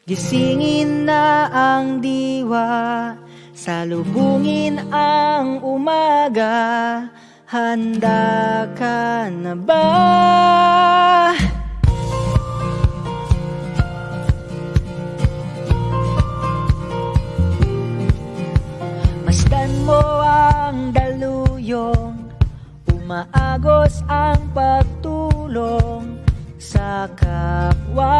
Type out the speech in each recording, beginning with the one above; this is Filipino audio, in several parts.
Gisingin na ang diwa, salubungin ang umaga. Handa ka na ba? Masdan mo ang daluyong, umaagos ang pagtulong sa kapwa.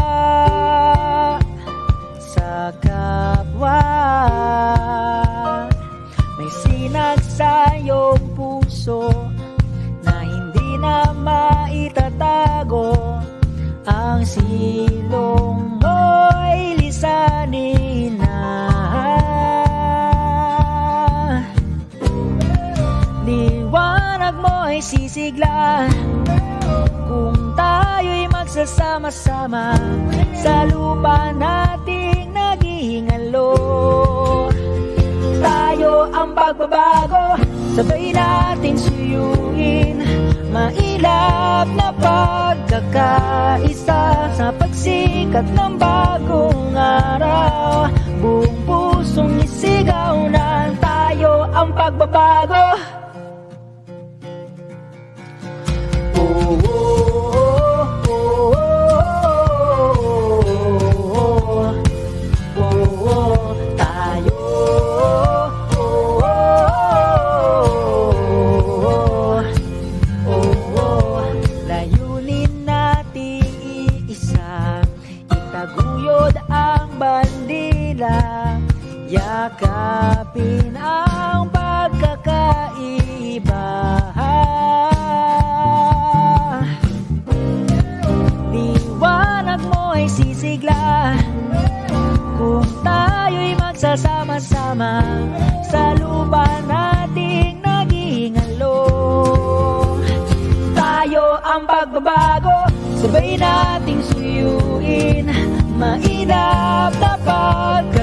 Sa kapwa, may sinag sa iyong puso na hindi na maitatago. Ang silong mo'y lisanin na. Liwanag mo'y sisigla kung tayo'y magsasama-sama sa lupa nating naghihingalo. Tayo ang pagbabago, sabay nating suyuin. Mailap na pagkakaisa sa pagsikat ng bagong araw. Buong pusong isigaw na tayo ang pagbabago. Yakapin ang pagkakaiba. Liwanag mo'y sisigla kung tayo'y magsasama-sama sa lupa nating naghihingalo. Tayo ang pagbabago, sabay nating suyuin. Mainap na pagkakaisa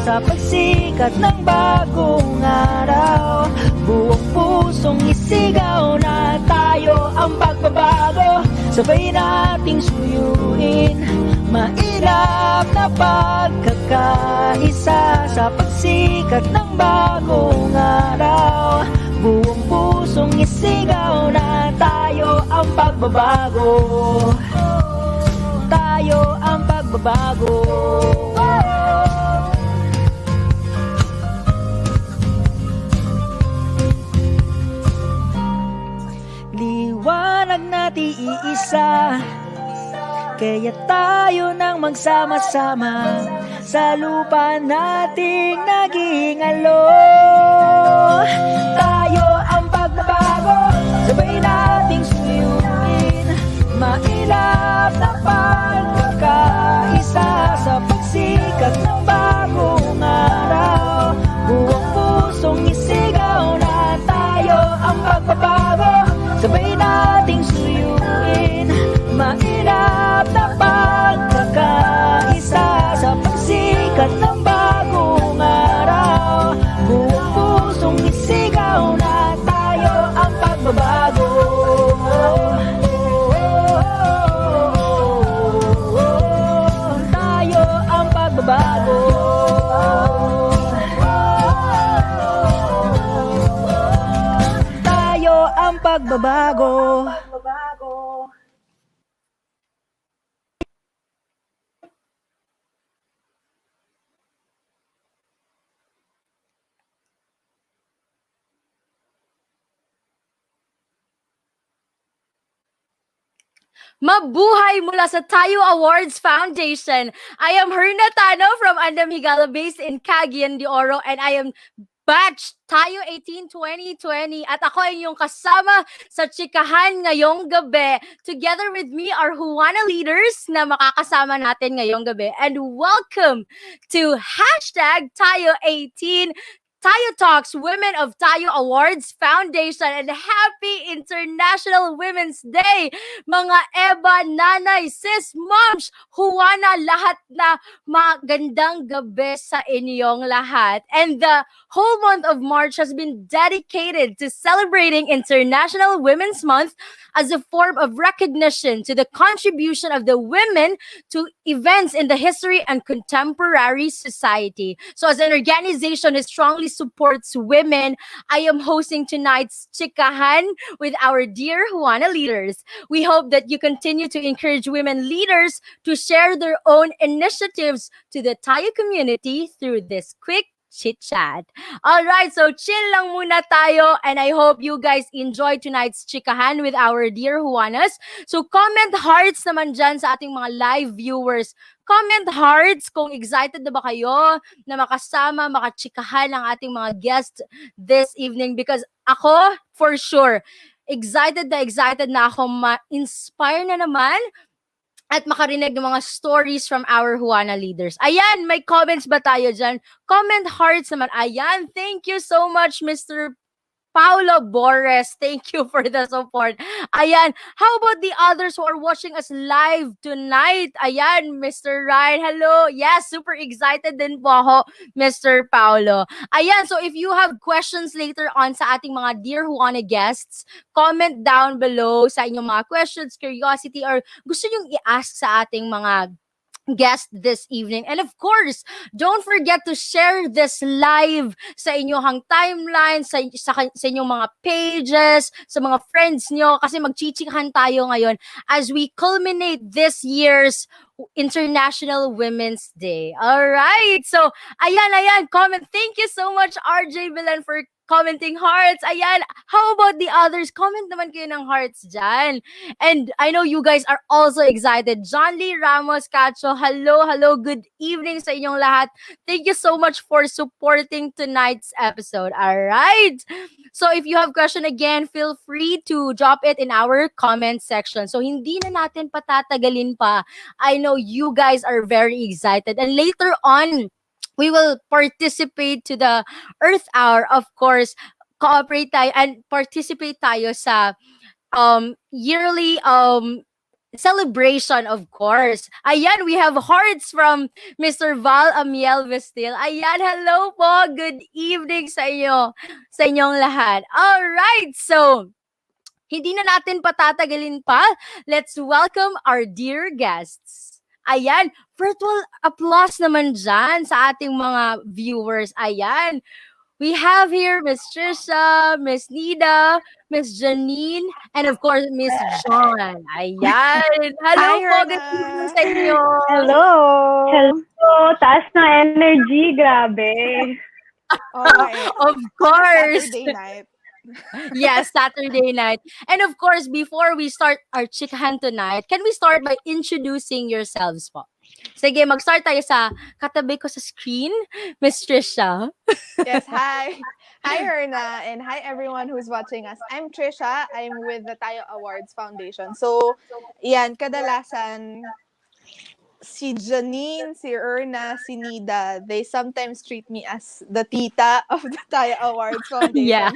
sa pagsikat ng bagong araw. Buong pusong isigaw na tayo ang pagbabago, sabay nating suyuin. Mainap na pagkakaisa sa pagsikat ng bagong araw. Buong pusong isigaw na tayo ang pagbabago. Tayo ang pagbabago. Liwanag natin iisa, kaya tayo nang magsama-sama sa lupa nating naghihingalo. Tayo ang pagbabago, sabay nating suyuin. Mailap na pagkakaisa sa pagsikat ng bagong araw. Buong pusong isigaw na tayo ang pagbabago, sabay nating suyuin. Mailap na pagkakaisa sa pagsikat ng bagong araw. Buong pusong isigaw na tayo ang pagbabago. Tayo ang pagbabago. Mabuhay mula sa Tayo Awards Foundation. I am Herna Tano from Andam Higala based in Cagayan de Oro, and I am batch Tayo 18 2020 at ako ay inyong kasama sa chikahan ngayong gabi. Together with me are Juana leaders na makakasama natin ngayong gabi. And welcome to Tayo 18 Tayo Talks Women of Tayo Awards Foundation, and happy International Women's Day mga Eva, Nanay, Sis, Moms, Juana, lahat na magandang gabi sa inyong lahat. And the whole month of March has been dedicated to celebrating International Women's Month as a form of recognition to the contribution of the women to events in the history and contemporary society. So as an organization who strongly supports women, I am hosting tonight's Chikahan with our dear Juana leaders. We hope that you continue to encourage women leaders to share their own initiatives to the Tayo community through this quick chit chat. All right, so chill lang muna tayo, and I hope you guys enjoy tonight's chikahan with our dear Juanas. So comment hearts naman dyan sa ating mga live viewers. Comment hearts kung excited na ba kayo na makasama, makachikahan ang ating mga guests this evening, because ako, for sure, excited na ako, ma-inspire na naman at makarinig ng mga stories from our Juana leaders. Ayan, may comments ba tayo dyan? Comment hearts naman. Ayan, thank you so much, Mr. Paulo Borres. Thank you for the support. Ayan, how about the others who are watching us live tonight? Ayan, Mr. Ryan, hello. Yes, super excited din po ako, Mr. Paulo. Ayan, so if you have questions later on sa ating mga dear Juana guests, comment down below sa inyong mga questions, curiosity, or gusto nyong i-ask sa ating mga guest this evening. And of course, don't forget to share this live sa inyong timeline, sa inyong mga pages, sa mga friends nyo, kasi magchichikahan tayo ngayon as we culminate this year's International Women's Day. All right. So, ayan, comment. Thank you so much, RJ Belen, for commenting hearts. Ayan, how about the others? Comment naman kayo ng hearts dyan. And I know you guys are also excited. John Lee Ramos Cacho, hello, good evening sa inyong lahat. Thank you so much for supporting tonight's episode. All right. So if you have question again, feel free to drop it in our comment section. So hindi na natin patatagalin pa. I know you guys are very excited. And later on, we will participate to the Earth Hour, of course. Cooperate tayo and participate tayo sa yearly celebration, of course. Ayan, we have hearts from Mr. Val Amiel Vestil. Ayan, hello po. Good evening sa inyo, sa inyong lahat. All right, so hindi na natin patatagalin pa. Let's welcome our dear guests. Ayan, virtual applause naman dyan sa ating mga viewers. Ayan, we have here Miss Trisha, Miss Nida, Miss Janine, and of course, Miss John. Ayan. Hello Hi, po. Rana. Good evening sa inyo. Hello! Taas na energy, grabe. Okay. Of course. Saturday night. Yes, Saturday night. And of course, before we start our chikahan tonight, can we start by introducing yourselves po? Sige, mag-start tayo sa katabi ko sa screen, Miss Trisha. Yes, hi. Hi, Herna, and hi everyone who's watching us. I'm Trisha. I'm with the Tayo Awards Foundation. So, yan, kadalasan, si Janine, si Erna, si Nida, they sometimes treat me as the tita of the Tayo Awards Foundation. Yeah.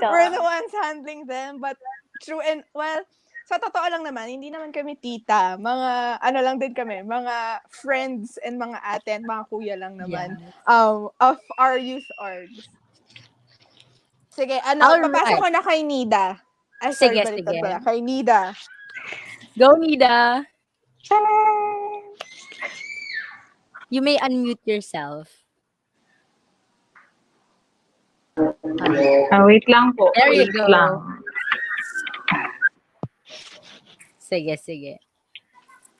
We're the ones handling them, but true and, well, sa totoo lang naman, hindi naman kami tita. Mga, ano lang din kami, mga friends and mga ate and mga kuya lang naman of our youth orgs. Sige, papasok ko na kay Nida. Ay, sorry, baliktad pala. Kay Nida. Go, Nida. You may unmute yourself. Wait lang po. There you wait go. Lang. Sige.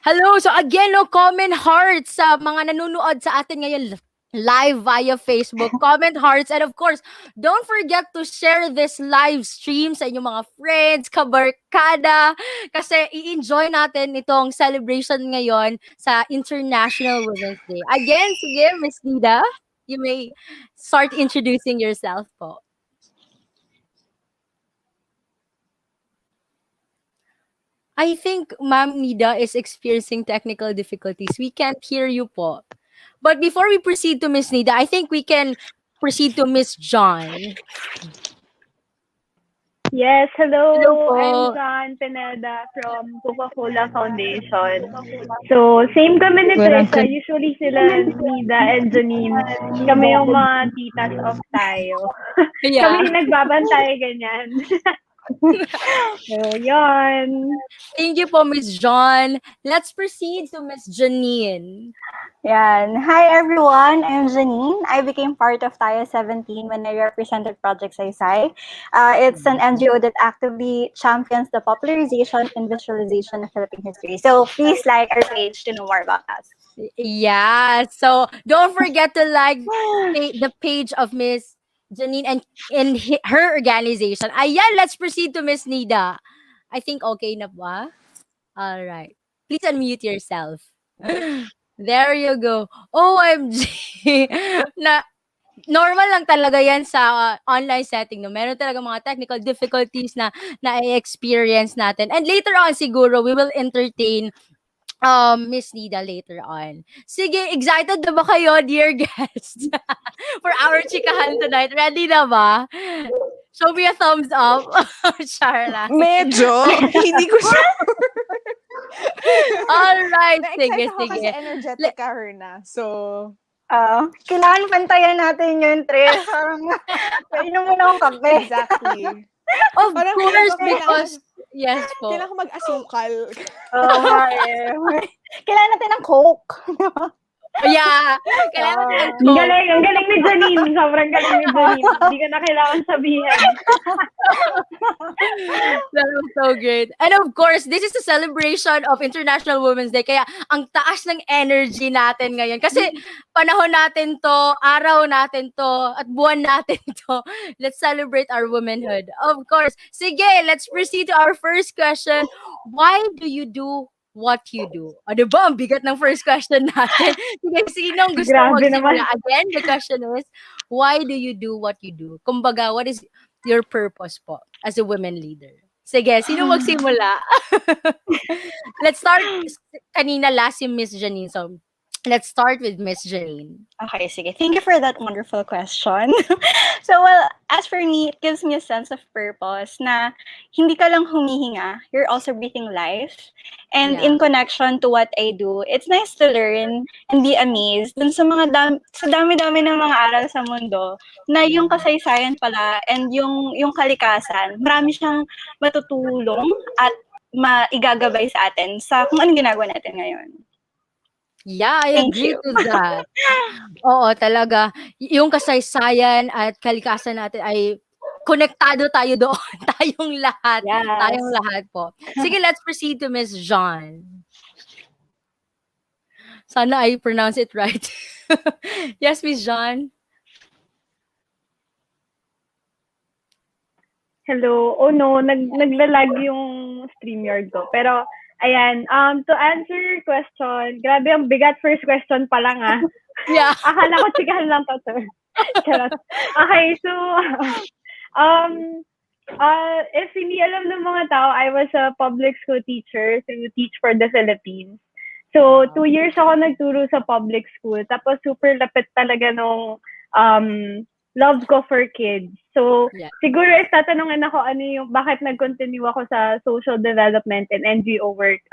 Hello! So again, comment hearts sa mga nanonood sa atin ngayon live via Facebook. Comment hearts. And of course, don't forget to share this live stream sa inyong mga friends, kabarkada, kasi i-enjoy natin itong celebration ngayon sa International Women's Day. Again, sige, Miss Nida, you may start introducing yourself po. I think Ma'am Nida is experiencing technical difficulties. We can't hear you po. But before we proceed to Miss Nida, I think we can proceed to Miss John. Yes, Hello hello. po. I'm John Pineda from Coca-Cola Foundation. So, same kami ni Trisha. Usually sila Nida and Janine. Kami yung mga titas of tayo. Yeah. Kami yung nagbabantay, ganyan. So, yun. Thank you po, Miss John. Let's proceed to Miss Janine. Yan. Hi everyone, I'm Janine. I became part of Tayo 17 when I represented Project Saysay. It's an NGO that actively champions the popularization and visualization of Philippine history. So please like our page to know more about us. Yeah. So don't forget to like the page of Miss Janine and her organization. Ayan, let's proceed to Miss Nida. I think okay na ba? All right. Please unmute yourself. There you go. OMG. na normal lang talaga yan sa online setting, no? Meron talaga mga technical difficulties na i-experience natin. And later on siguro we will entertain Miss Nida later on. Sige, excited na ba kayo, dear guests? For our chikahan tonight. Ready na ba? Show me a thumbs up. Charla. Medyo. Hindi ko siya. Alright, sige, Na-excite ako kasi sige. energetic ka, Herna. So, Kailangan pantayan natin yun, Trish. Parang, painom mo na akong kape. exactly. Of Parang course, feeling ko because, yes po. Kailangan ko mag-asukal. Kailangan natin ng Coke. Yeah. Kailangan natin Ang galing, ang galing ni Janine. Sobrang galing ni Janine. Hindi ka na kailangan sabihin. That was so great. And of course, this is a celebration of International Women's Day. Kaya ang taas ng energy natin ngayon. Kasi panahon natin to, araw natin to, at buwan natin to. Let's celebrate our womanhood. Of course. Sige, let's proceed to our first question. Why do you do what you do? O, diba? Ang bigat ng first question natin. Sige, sinong gusto Grabe magsimula? naman. Again, the question is, why do you do what you do? Kumbaga, what is your purpose po as a women leader? Sige, sino magsimula? Let's start, kanina last yung Miss Janine. So, let's start with Miss Janine. Okay, sige. Thank you for that wonderful question. So, well, as for me, it gives me a sense of purpose na hindi ka lang humihinga, you're also breathing life. And Yeah. in connection to what I do, it's nice to learn and be amazed dun sa mga sa dami-dami ng mga aral sa mundo na yung kasaysayan pala and yung kalikasan, marami siyang matutulong at maigagabay sa atin sa kung anong ginagawa natin ngayon. Yeah, I Thank agree you. to that. Oo, talaga. Yung kasaysayan at kalikasan natin ay konektado tayo doon. Tayong lahat. Yes. Tayong lahat po. Sige, let's proceed to Miss John. Sana I pronounce it right. Yes, Miss John. Hello. Oh no, naglalag yung StreamYard ko. Pero, ayan, to answer your question, grabe ang bigat first question pa lang ah. Yeah. Akala ko chikahan lang to, sir. Charot. Okay, so, if hindi alam ng mga tao, I was a public school teacher to teach for the Philippines. So, 2 years ako nagturo sa public school. Tapos, super lapit talaga nung love ko for kids. So, Yeah. siguro if tatanungin ako ano yung, bakit nag-continue ako sa social development and NGO work,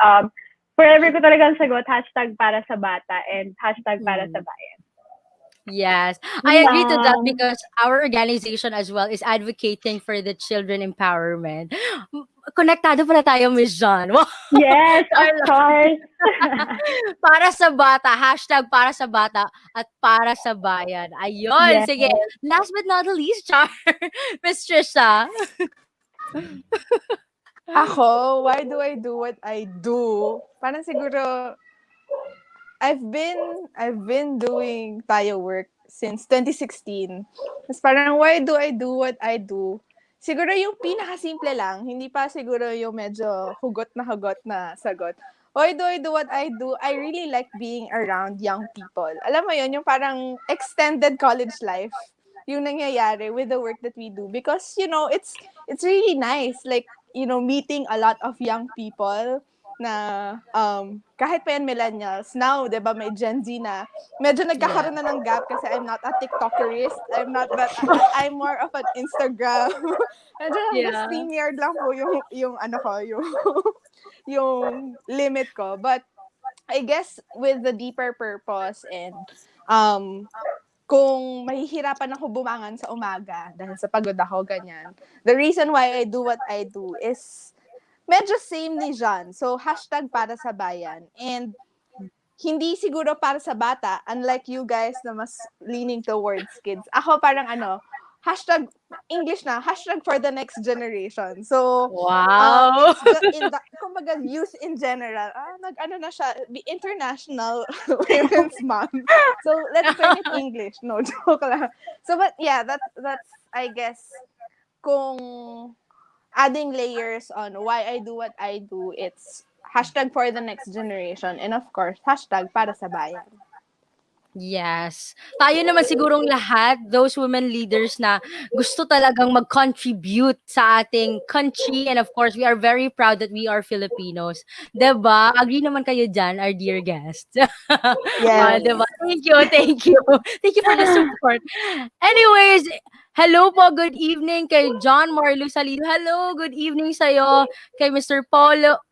forever ko talagang sagot, hashtag para sa bata and hashtag para sa bayan. Yes, I agree to that Yeah. because our organization as well is advocating for the children empowerment. Konektado pala tayo, Miss John. Wow. Yes, of course. Para sa bata, hashtag para sa bata at para sa bayan. Ayun, Yes. sige. Last but not the least, Char, Miss Trisha. Ako, why do I do what I do? Parang siguro, I've been doing tayo work since 2016. Tapos parang, why do I do what I do? Siguro yung pinakasimple lang, hindi pa siguro yung medyo hugot na sagot. Why do I do what I do? I really like being around young people. Alam mo yun, yung parang extended college life, yung nangyayari with the work that we do. Because, you know, it's really nice, like, you know, meeting a lot of young people na kahit pa yan millennials, now, di ba, may Gen Z na, medyo nagkakaroon na ng gap kasi I'm not a TikTokerist. I'm more of an Instagram. Medyo Yeah. StreamYard lang po yung ano ko, yung limit ko. But I guess with the deeper purpose and kung mahihirapan ako bumangon sa umaga dahil sa pagod ako, ganyan. The reason why I do what I do is medyo same ni John. So, hashtag para sa bayan. And hindi siguro para sa bata, unlike you guys na mas leaning towards kids. Ako parang hashtag, English na, hashtag for the next generation. So, Wow. kumbaga youth in general, na siya, the International Women's Month. So, let's turn it English. No, joke lang. So, but yeah, that's I guess, kung adding layers on why I do what I do, it's hashtag for the next generation and of course, hashtag para sa bayan. Yes. Tayo naman sigurong lahat, those women leaders na gusto talagang mag-contribute sa ating country. And of course, we are very proud that we are Filipinos. Diba? Agree naman kayo dyan, our dear guest. Yes. Diba? Thank you, thank you. Thank you for the support. Anyways, hello po, good evening kay John Marlu Salido. Hello, good evening sa'yo. Kay Mr. Paulo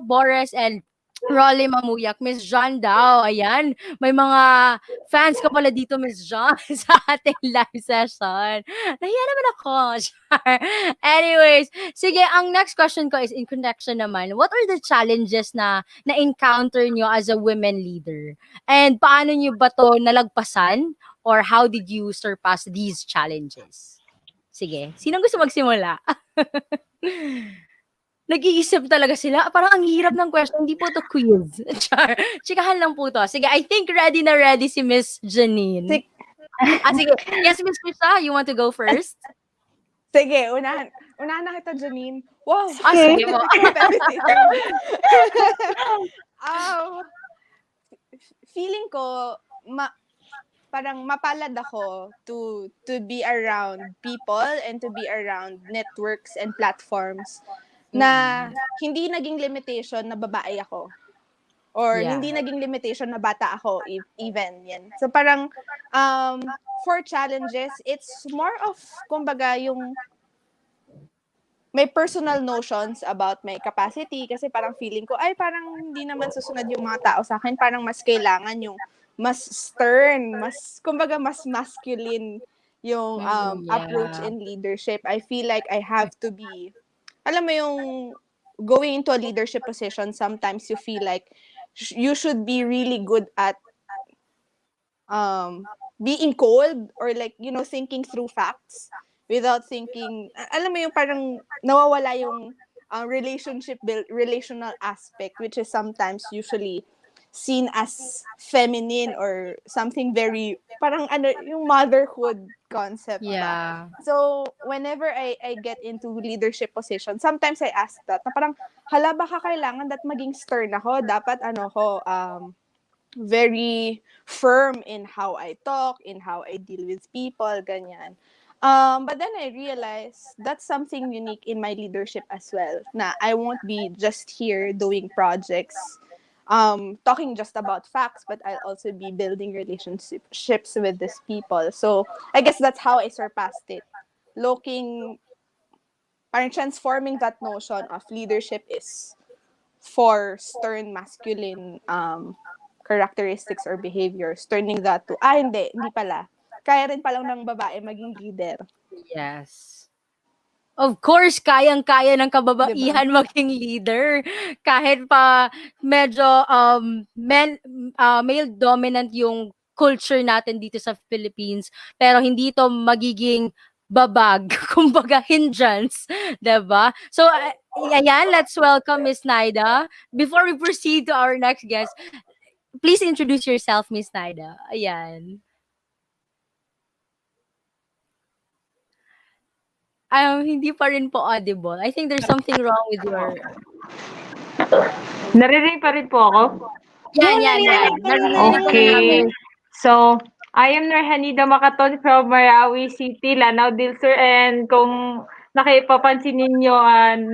Boris and Rolly Mamuyak, Miss John daw. Ayan, may mga fans ka pala dito, Miss John, sa ating live session. Nahiya naman ako. Char. Anyways, sige, ang next question ko is in connection naman. What are the challenges na na-encounter nyo as a women leader? And paano nyo ba to nalagpasan? Or how did you surpass these challenges? Sige, sinong gusto magsimula? Nag-iisip talaga sila. Parang ang hirap ng question. Hindi po to quiz. Char. Chikahan lang po to. Sige, I think ready na ready si Miss Janine. Sige. Yes, Miss Krisha, you want to go first? Sige, unahan na kita, Janine. Wow. Sige po. Feeling ko, parang mapalad ako to be around people and to be around networks and platforms na hindi naging limitation na babae ako. Or hindi naging limitation na bata ako even yan. So parang for challenges, it's more of kumbaga yung may personal notions about my capacity kasi parang feeling ko ay parang hindi naman susunod yung mga tao sa akin, parang mas kailangan yung mas stern, mas kumbaga mas masculine yung approach in leadership. I feel like I have to be, alam mo yung going into a leadership position, sometimes you feel like you should be really good at being cold or like, you know, thinking through facts without thinking, alam mo yung parang nawawala yung relational aspect, which is sometimes usually seen as feminine or something very, parang yung motherhood concept ba. So, whenever I get into leadership position, sometimes I ask that, na parang, hala baka kailangan that maging stern ako, dapat very firm in how I talk, in how I deal with people, ganyan. But then I realized that's something unique in my leadership as well, na I won't be just here doing projects, talking just about facts, but I'll also be building relationships with these people. So I guess that's how I surpassed it. Parang transforming that notion of leadership is for stern masculine characteristics or behaviors, turning that to, hindi pala. Kaya rin palang ng babae maging leader. Yes. Of course, kayang-kaya ng kababaihan maging leader. Kahit pa medyo male dominant yung culture natin dito sa Philippines, pero hindi to magiging babag, kumbaga hindrance, diba? So, ayan, let's welcome Miss Naida. Before we proceed to our next guest, please introduce yourself, Miss Naida. Ayan. Hindi pa rin po audible. I think there's something wrong with your... Naririnig pa rin po ako? Yan. Okay. So, I am Nurhanida Makaton from Marawi City, Lanao del Sur. And kung nakipapansin ninyo,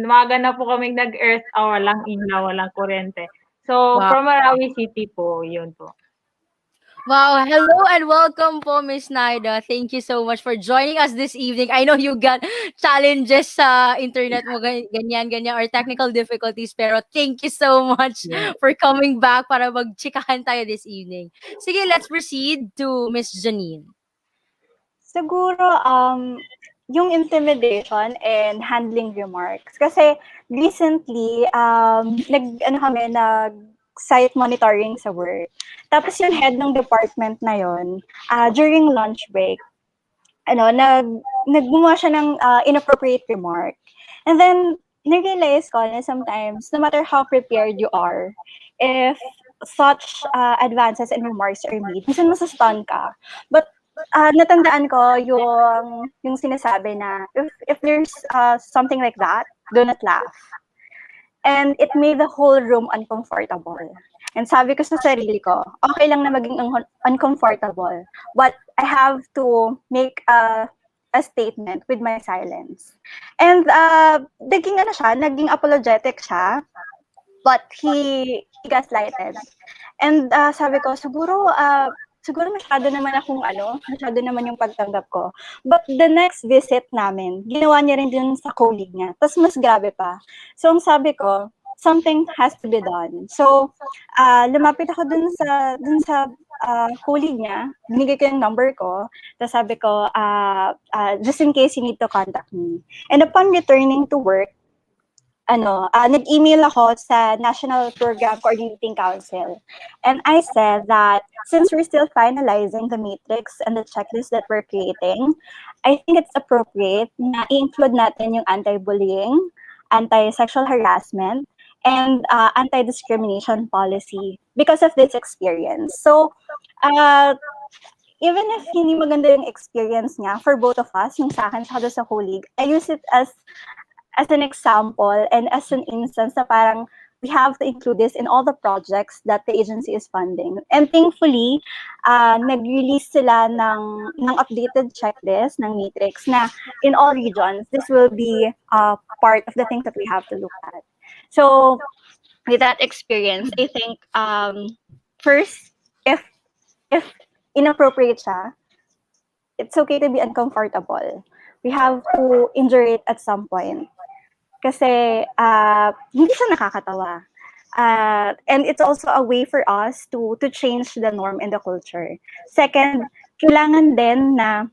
umaga na po kaming nag-earth, walang ilaw, walang kuryente. So, Wow. from Marawi City po, yun po. Wow, hello and welcome po, Miss Naida. Thank you so much for joining us this evening. I know you got challenges sa internet mo, ganyan, or technical difficulties, pero thank you so much for coming back para magchikahan tayo this evening. Sige, let's proceed to Miss Janine. Siguro, yung intimidation and handling remarks. Kasi recently, nag-site monitoring sa work. Tapos yung head ng department na yon, during lunch break, naggumawa siya ng inappropriate remark. And then, narealize ko na sometimes, no matter how prepared you are, if such advances and remarks are made, minsan masastun ka. But natandaan ko yung sinasabi na if there's something like that, do not laugh. And it made the whole room uncomfortable. And sabi ko sa sarili ko, okay lang na maging uncomfortable, but I have to make a statement with my silence. And naging apologetic siya, but he gaslighted. And sabi ko, siguro masyado naman yung pagtanggap ko. But the next visit namin, ginawa niya rin din sa colleague niya. Tapos mas grabe pa. So, ang sabi ko, something has to be done. So, lumapit ako dun sa colleague niya, binigay ko yung number ko, tapos sabi ko, just in case you need to contact me. And upon returning to work, nag-email ako sa National Program Coordinating Council. And I said that since we're still finalizing the matrix and the checklist that we're creating, I think it's appropriate na i-include natin yung anti-bullying, anti-sexual harassment, and anti-discrimination policy because of this experience. So, even if hindi maganda yung experience niya for both of us, yung sa akin sa colleague, I use it as an example and as an instance na parang we have to include this in all the projects that the agency is funding. And thankfully, nag-release sila ng updated checklist ng matrix na in all regions, this will be part of the things that we have to look at. So, with that experience, I think first, if inappropriate siya, it's okay to be uncomfortable. We have to endure it at some point. Kasi hindi siya nakakatawa. And it's also a way for us to change the norm and the culture. Second, kailangan din na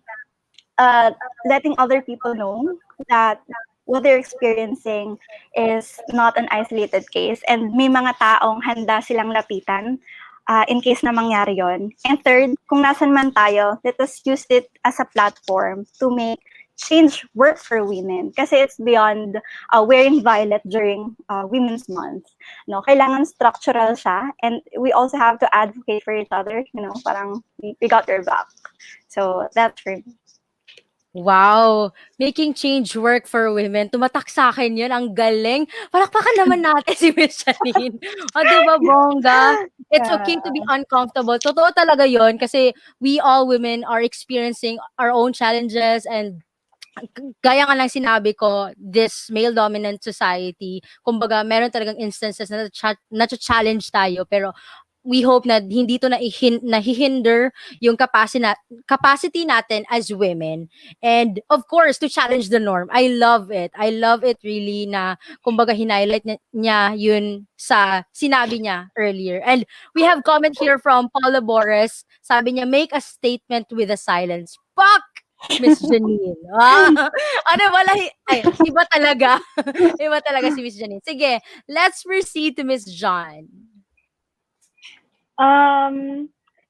letting other people know that what they're experiencing is not an isolated case and may mga taong handa silang lapitan in case na mangyari yon. And third, kung nasan man tayo, let us use it as a platform to make change work for women kasi it's beyond wearing violet during Women's Month. No, kailangan structural siya and we also have to advocate for each other, parang we got your back. So that's for me. Wow, making change work for women. Tumatak sa akin yun. Ang galing. Palakpakan naman natin si Miss Janine. Diba, bongga? It's okay to be uncomfortable. Totoo talaga yun kasi we all women are experiencing our own challenges and gaya nga lang sinabi ko, this male-dominant society, kumbaga, meron talagang instances na challenge tayo, pero we hope na hindi to nahihinder yung capacity natin as women. And of course, to challenge the norm. I love it. I love it really na kumbaga hinighlight niya yun sa sinabi niya earlier. And we have comment here from Paula Boris. Sabi niya, make a statement with a silence. Fuck! Miss Janine. Iba talaga. Iba talaga si Miss Janine. Sige, let's proceed to Miss John.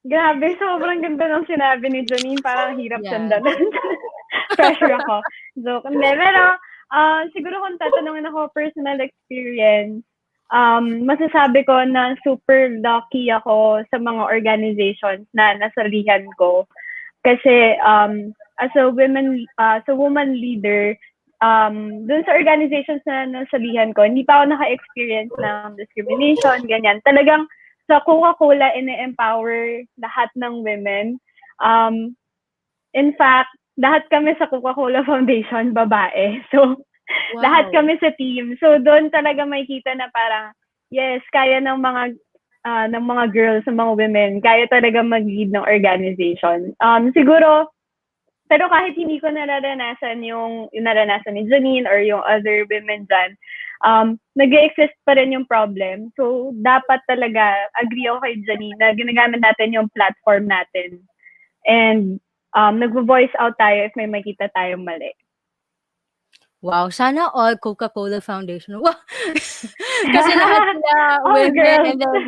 Grabe, sobrang ganda ng sinabi ni Janine. Parang hirap sandalan. Pressure ako. Joke. Hindi, pero siguro kung tatanungin ako personal experience, masasabi ko na super lucky ako sa mga organizations na nasalihan ko. Kasi as a woman leader, dun sa organizations na nasalihan ko, hindi pa ako naka-experience ng discrimination, ganyan. Talagang sa Coca-Cola, ine-empower lahat ng women. In fact, lahat kami sa Coca-Cola Foundation babae. So, lahat Wow. kami sa team. So, doon talaga makikita na parang, yes, kaya ng mga girls, ng mga women, kaya talaga mag-lead ng organization. Siguro, pero kahit hindi ko nararanasan yung naranasan ni Janine or yung other women dyan, nag-exist pa rin yung problem. So, dapat talaga, agree ako kay Janine, na ginagamit natin yung platform natin. And nag-voice out tayo if may makita tayong mali. Wow, sana all Coca-Cola Foundation. Wow. Kasi lahat sila All women girls. and then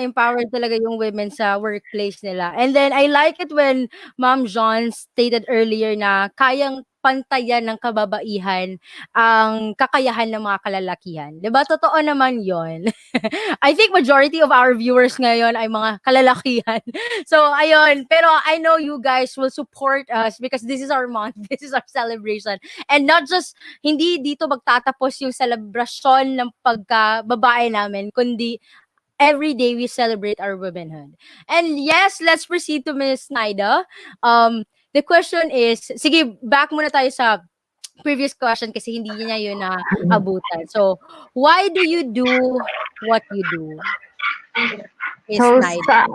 empowered talaga yung women sa workplace nila. And then I like it when Ma'am John stated earlier na kayang pantayan ng kababaihan ang kakayahan ng mga kalalakihan. 'Di ba? Totoo naman 'yon. I think majority of our viewers ngayon ay mga kalalakihan. So, ayun. Pero I know you guys will support us because this is our month. This is our celebration. And not just, hindi dito magtatapos yung selebrasyon ng pagkababae namin, kundi every day we celebrate our womanhood. And yes, let's proceed to Miss Naida. The question is, sige, back muna tayo sa previous question kasi hindi niya yun na abutan. So, why do you do what you do? Miss So, Naida.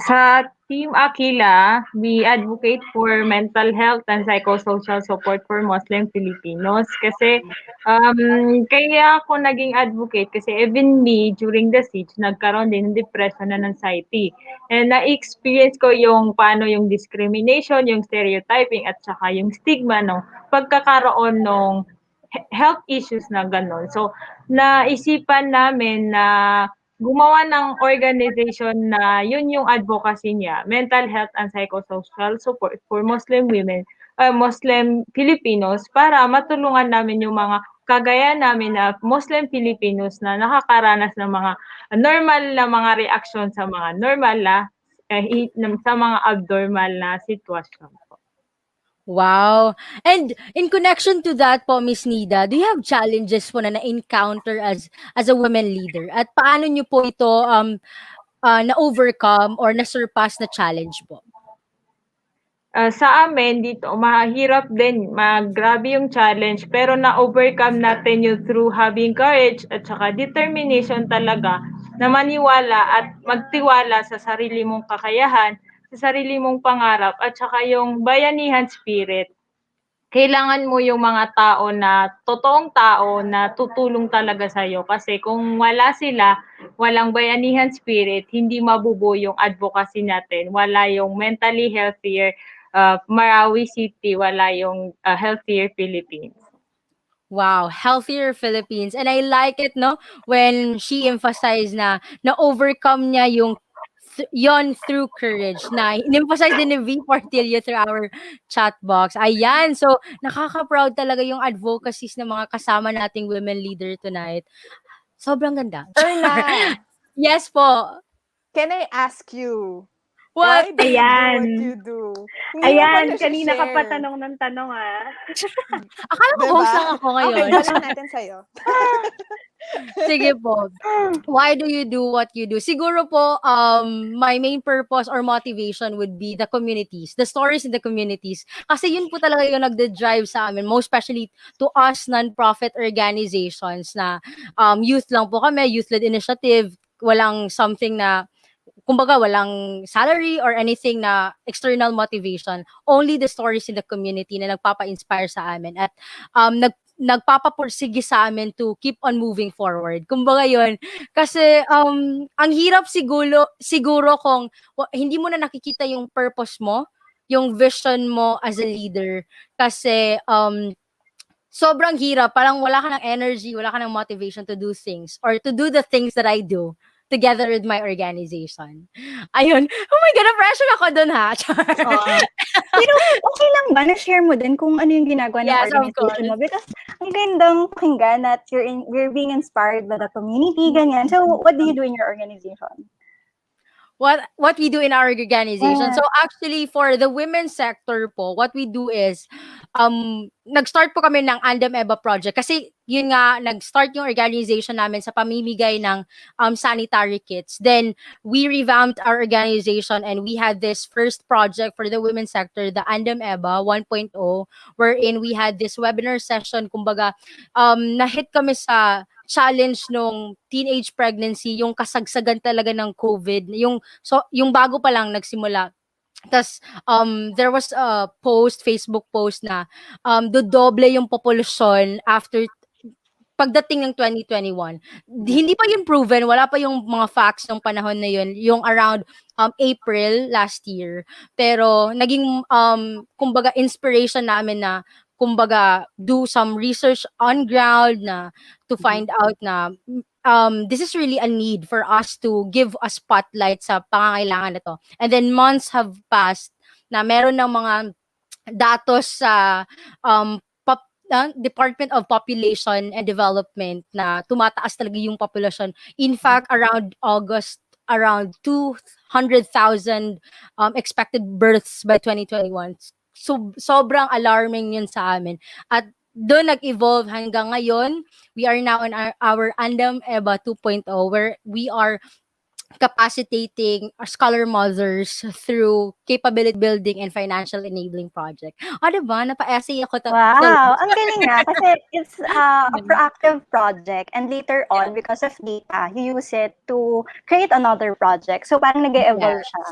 sa Team Aquila, we advocate for mental health and psychosocial support for Muslim Filipinos. Kasi, kaya ako naging advocate kasi even me, during the siege, nagkaroon din ng depression and anxiety. And na-experience ko yung paano yung discrimination, yung stereotyping, at saka yung stigma, no, pagkakaroon ng health issues na gano'n. So, naisipan namin na gumawa ng organization na yun yung advocacy niya, mental health and psychosocial support for Muslim women, Muslim Filipinos, para matulungan namin yung mga kagaya namin na Muslim Filipinos na nakakaranas ng mga normal na mga reaksyon sa mga normal na sa mga abnormal na sitwasyon. Wow. And in connection to that po, Miss Nida, do you have challenges po na na-encounter as a women leader? At paano nyo po ito na-overcome or na-surpass na challenge po? Sa amin dito, mahirap din, grabe yung challenge, pero na-overcome natin yun through having courage at saka determination talaga na maniwala at magtiwala sa sarili mong kakayahan, sa sarili mong pangarap, at saka yung bayanihan spirit. Kailangan mo yung mga tao na totoong tao na tutulong talaga sa'yo. Kasi kung wala sila, walang bayanihan spirit, hindi mabubuo yung advocacy natin. Wala yung mentally healthier Marawi City, wala yung healthier Philippines. Wow, healthier Philippines. And I like it, no, when she emphasized na na-overcome niya yung yon through courage na in-emphasize din ni V. Portillo through our chat box. Ayan, so nakaka-proud talaga yung advocacies ng mga kasama nating women leader tonight. Sobrang ganda. Erna, Yes po. can I ask you, What? why do you do Ayan. what you do? Hindi mo pa Ayan, kanina ka pa na-share. tanong ng tanong, ah. Akala ko Diba? host lang ako Okay, ngayon. balik natin sa'yo. Sige po. Why do you do what you do? Siguro po, my main purpose or motivation would be the communities, the stories in the communities. Kasi yun po talaga yung nagde-drive sa amin, most especially to us non-profit organizations na youth lang po kami, youth-led initiative, walang something na, kumbaga walang salary or anything na external motivation. Only the stories in the community na nagpapa-inspire sa amin at nagpapapursige sa amin to keep on moving forward. Kumbaga yun, kasi ang hirap siguro kung hindi mo na nakikita yung purpose mo, yung vision mo as a leader. Kasi sobrang hirap, parang wala ka ng energy, wala ka ng motivation to do things or to do the things that I do together with my organization. Ayun. Oh my God, na-pressure ako dun ha. Pero okay lang ba na-share mo din kung ano yung ginagawa ng Yes, of organization course. mo? Because ang gandang pakinggan that you're being inspired by the community, ganyan. So, what do you do in your organization? what we do in our organization. So actually for the women's sector po, what we do is nag-start po kami ng Andam Eba project kasi yun nga nag-start yung organization namin sa pamimigay ng sanitary kits. Then we revamped our organization and we had this first project for the women's sector, the Andam Eba 1.0, wherein we had this webinar session. Kumbaga na-hit kami sa challenge nung teenage pregnancy, yung kasagsagan talaga ng COVID, yung bago pa lang nagsimula. Tas there was a Facebook post na dodoble yung populasyon after pagdating ng 2021. Hindi pa yun proven, wala pa yung mga facts ng panahon na yun, yung around April last year. Pero naging kumbaga inspiration namin na kumbaga do some research on ground na to find out na this is really a need for us to give a spotlight sa pangangailangan na to. And then months have passed na meron ng mga datos sa Department of Population and Development na tumataas talaga yung populasyon. In fact, around August, around 200,000 expected births by 2021. So, sobrang alarming yun sa amin. At doon nag-evolve hanggang ngayon. We are now in our Andam Eba 2.0 where we are capacitating our scholar mothers through capability building and financial enabling project. Diba? Napa-essay ako. Wow, ang galing nga kasi it's a proactive project and later on, because of data, you use it to create another project. So parang nag-evolve siya.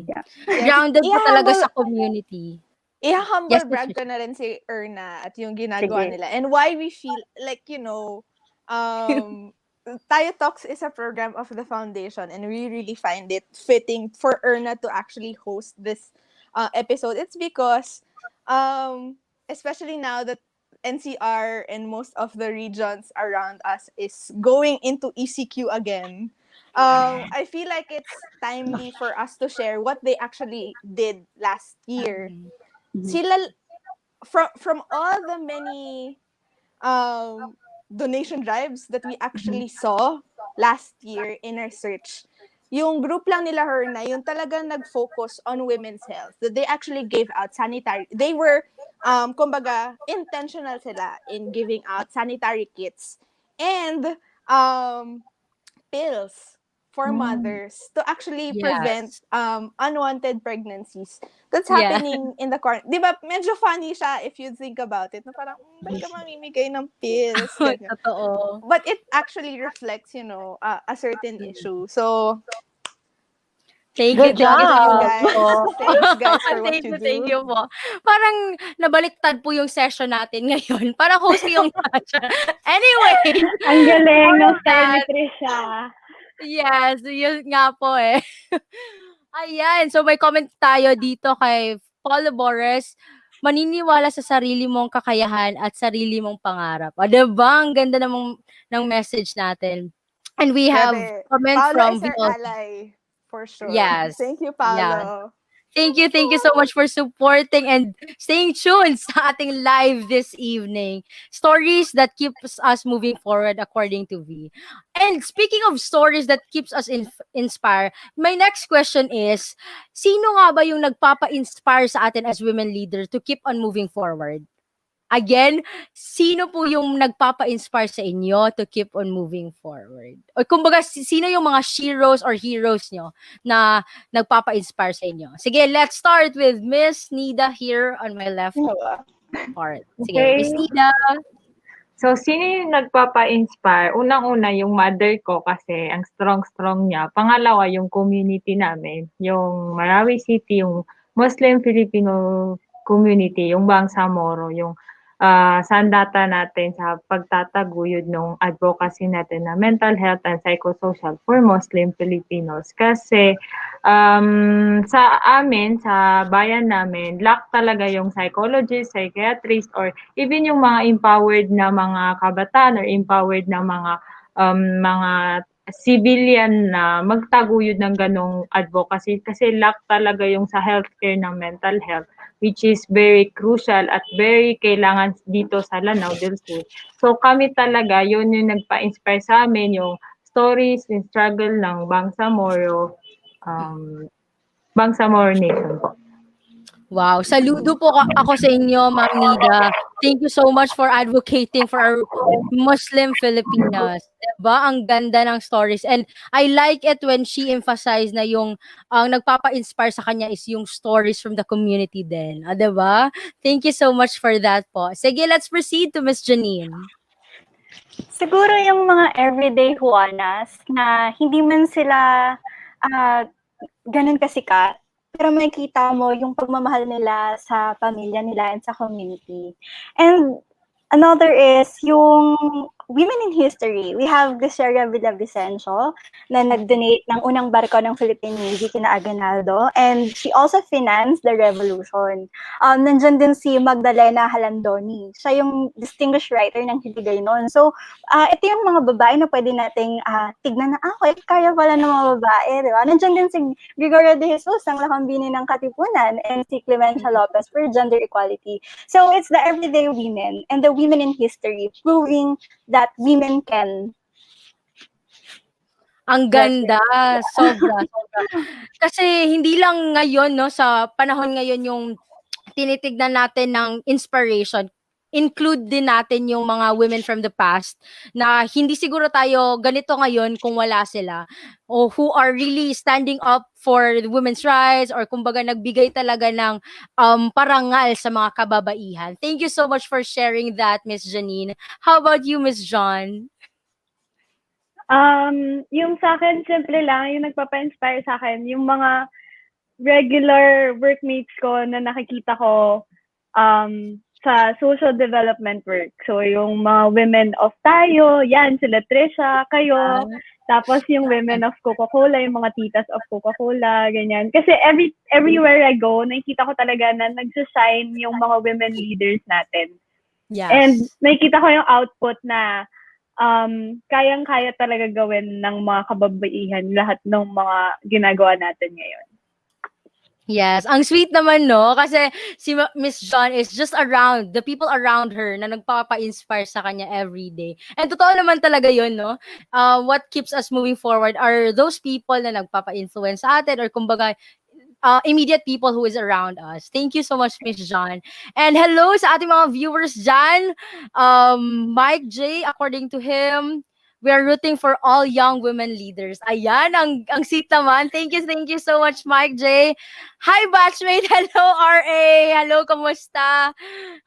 Yeah. Grounded po talaga sa community. I-humble Yes, brag Miss ko na rin si Erna at yung ginagawa Sige. nila. And why we feel like, Tayo Talks is a program of the foundation and we really find it fitting for Erna to actually host this episode. It's because, especially now that NCR and most of the regions around us is going into ECQ again, I feel like it's timely for us to share what they actually did last year. Sila, from all the many donation drives that we actually saw last year in our search, yung group lang nila Herna, yung talagang nag-focus on women's health. That they actually gave out sanitary, they were, kumbaga, intentional sila in giving out sanitary kits and pills for mothers to actually prevent unwanted pregnancies that's happening in the corner. Di ba, medyo funny siya if you think about it. Na parang, ba't ka mamimigay ng pills? Ganyan. Totoo. But it actually reflects, a certain issue. So, Thank Good you, thank you, job. guys. Thanks, guys, for what thank you you, do. thank you po. Parang nabaliktad po yung session natin ngayon. Parang host yung Anyway. Ang galing ng all of style ni that. Trisha. Yes, yun nga po eh. Ayan, so may comment tayo dito kay Paulo Boris. Maniniwala sa sarili mong kakayahan at sarili mong pangarap. Diba? Ang ganda ng message natin. And we have Grabe. comment Paolo from is our ally, for sure. Yes. Thank you, Yeah. Paolo. Thank you so much for supporting and staying tuned sa ating live this evening. Stories that keeps us moving forward according to V. And speaking of stories that keeps us inspired, my next question is, sino nga ba yung nagpapa-inspire sa atin as women leader to keep on moving forward? Again, sino po yung nagpapa-inspire sa inyo to keep on moving forward? O kumbaga, sino yung mga sheroes or heroes nyo na nagpapa-inspire sa inyo? Sige, let's start with Miss Nida here on my left part. Sige, Okay. Miss Nida. So, sino yung nagpapa-inspire? Unang-una, yung mother ko kasi ang strong-strong niya. Pangalawa, yung community namin. Yung Marawi City, yung Muslim Filipino community, yung Bangsamoro, yung sandata natin sa pagtataguyod ng advocacy natin na mental health and psychosocial for Muslim Filipinos. Kasi sa amin, sa bayan namin, lack talaga yung psychologist, psychiatrist, or even yung mga empowered na mga kabataan or empowered na mga civilian na magtaguyod ng ganong advocacy kasi lack talaga yung sa healthcare ng mental health, which is very crucial at very kailangan dito sa Lanao del Sur. So kami talaga, yun yung nagpa-inspire sa amin, yung stories and struggle ng Bangsamoro Nation po. Wow, saludo po ako sa inyo, Ma'am Nida. Thank you so much for advocating for our Muslim Filipinas. Diba? Ang ganda ng stories. And I like it when she emphasized na yung ang nagpapa-inspire sa kanya is yung stories from the community din. Diba? Thank you so much for that po. Sige, let's proceed to Miss Janine. Siguro yung mga everyday Juanas na hindi man sila ganun kasikat, pero makikita mo yung pagmamahal nila sa pamilya nila and sa community. And another is yung Women in History. We have Glyceria Villavicencio na nag-donate ng unang barko ng Philippine Navy kina Aguinaldo, and she also financed the revolution. Nandyan din si Magdalena Halandoni. Siya yung distinguished writer ng Hiligay noon. So, ito yung mga babae na pwede nating tignan na, okay, kaya pala ng mga babae, di ba? Nandyan din si Gregorio de Jesus, ang lakambini ng Katipunan, and si Clemencia Lopez for gender equality. So, it's the everyday women and the women in history proving that women can. Ang ganda, sobra. Kasi hindi lang ngayon, no, sa panahon ngayon yung tinitignan natin ng inspiration, include din natin yung mga women from the past na hindi siguro tayo ganito ngayon kung wala sila, o who are really standing up for the women's rights, or kumbaga nagbigay talaga ng parangal sa mga kababaihan. Thank you so much for sharing that, Miss Janine. How about you, Miss John? Yung sa akin, simple lang, yung nagpapa-inspire sa akin, yung mga regular workmates ko na nakikita ko sa social development work. So, yung mga women of tayo, yan, sila Trisha, kayo, tapos yung women of Coca-Cola, yung mga titas of Coca-Cola, ganyan. Kasi everywhere I go, nakikita ko talaga na nagsashine yung mga women leaders natin. Yes. And nakikita ko yung output na kayang-kaya talaga gawin ng mga kababaihan lahat ng mga ginagawa natin ngayon. Yes, ang sweet naman, no? Kasi si Miss John is just around, the people around her na nagpapa-inspire sa kanya every day. And totoo naman talaga yun, no? What keeps us moving forward are those people na nagpapa-influence sa atin, or kumbaga, immediate people who is around us. Thank you so much, Miss John. And hello sa ating mga viewers dyan. Mike J, according to him, we are rooting for all young women leaders. Ayan, ang sweet naman. Thank you so much, Mike J. Hi, batchmate. Hello, RA. Hello, kamusta?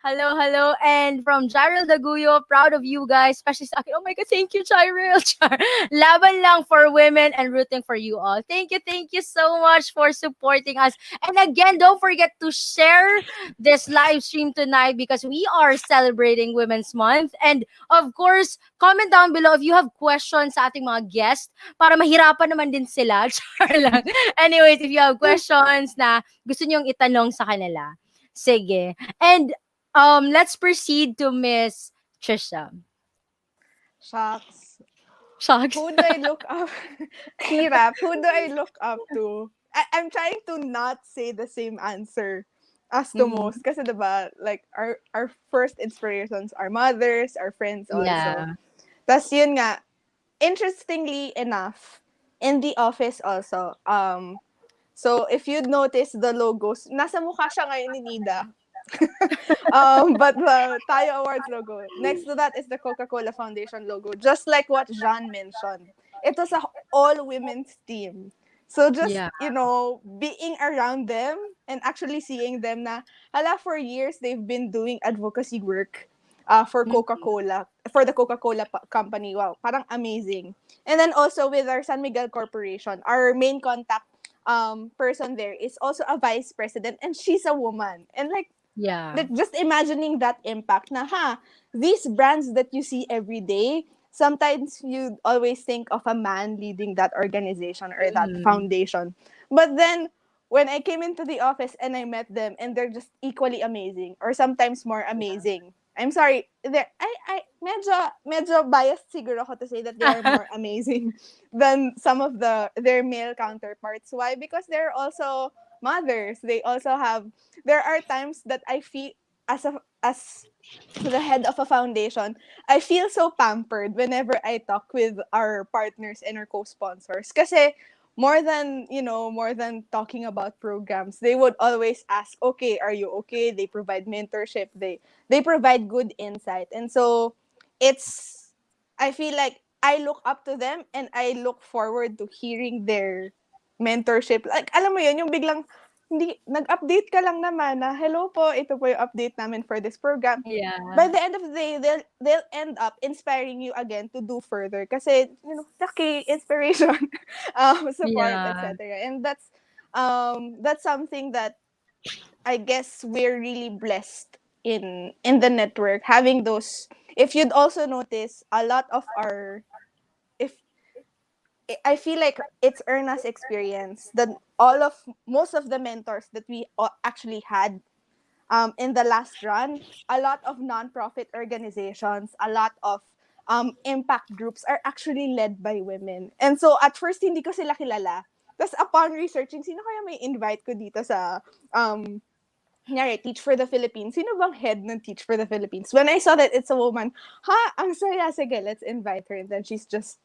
Hello. And from Jyril Daguyo, proud of you guys, especially sa akin. Oh my God, thank you, Jyril. Laban lang for women and rooting for you all. Thank you so much for supporting us. And again, don't forget to share this live stream tonight because we are celebrating Women's Month. And of course, comment down below if you have questions sa ating mga guests para mahirapan naman din sila. Char lang. Anyways, if you have questions na gusto nyong itanong sa kanila. Sige. And let's proceed to Miss Trisha. Shucks. Shucks. Who do I look up? Hirap. Who do I look up to? I'm trying to not say the same answer as to most. Kasi diba, like, our first inspirations are mothers, our friends also. Yeah. Tas yun nga, interestingly enough, in the office also, so if you'd notice the logos, nasa mukha siya ngayon ni Nida. But the Tayo Awards logo, next to that is the Coca-Cola Foundation logo, just like what Jean mentioned. It was a all-women's team. So just, being around them and actually seeing them na, for years, they've been doing advocacy work for Coca-Cola, for the Coca-Cola company. Wow, parang amazing. And then also with our San Miguel Corporation, our main contact person there is also a vice president, and she's a woman. And like just imagining that impact na these brands that you see every day, sometimes you always think of a man leading that organization or that foundation. But then when I came into the office and I met them, and they're just equally amazing or sometimes more amazing. I'm sorry, I medyo biased siguro ako to say that they are more amazing than some of their male counterparts. Why? Because they're also mothers. They also have, there are times that I as the head of a foundation, I feel so pampered whenever I talk with our partners and our co-sponsors. Kasi more than talking about programs, they would always ask, okay, are you okay? They provide mentorship. They provide good insight. And so it's I feel like I look up to them and I look forward to hearing their mentorship. Like, alam mo yun, yung biglang, hindi, nag-update ka lang naman na, hello po, ito po yung update namin for this program. Yeah. By the end of the day, they'll end up inspiring you again to do further. Kasi, laki, inspiration, support, Yeah. etc. And that's something that I guess we're really blessed in the network, having those. If you'd also notice, a lot of our, if I feel like it's Erna's experience that most of the mentors that we actually had in the last run, a lot of nonprofit organizations, a lot of impact groups are actually led by women. And so at first hindi ko sila kilala. Tapos upon researching, sino kaya may invite ko dito sa Teach for the Philippines? Sino bang head ng Teach for the Philippines? When I saw that it's a woman, ang saya, sige, let's invite her. And then she's just,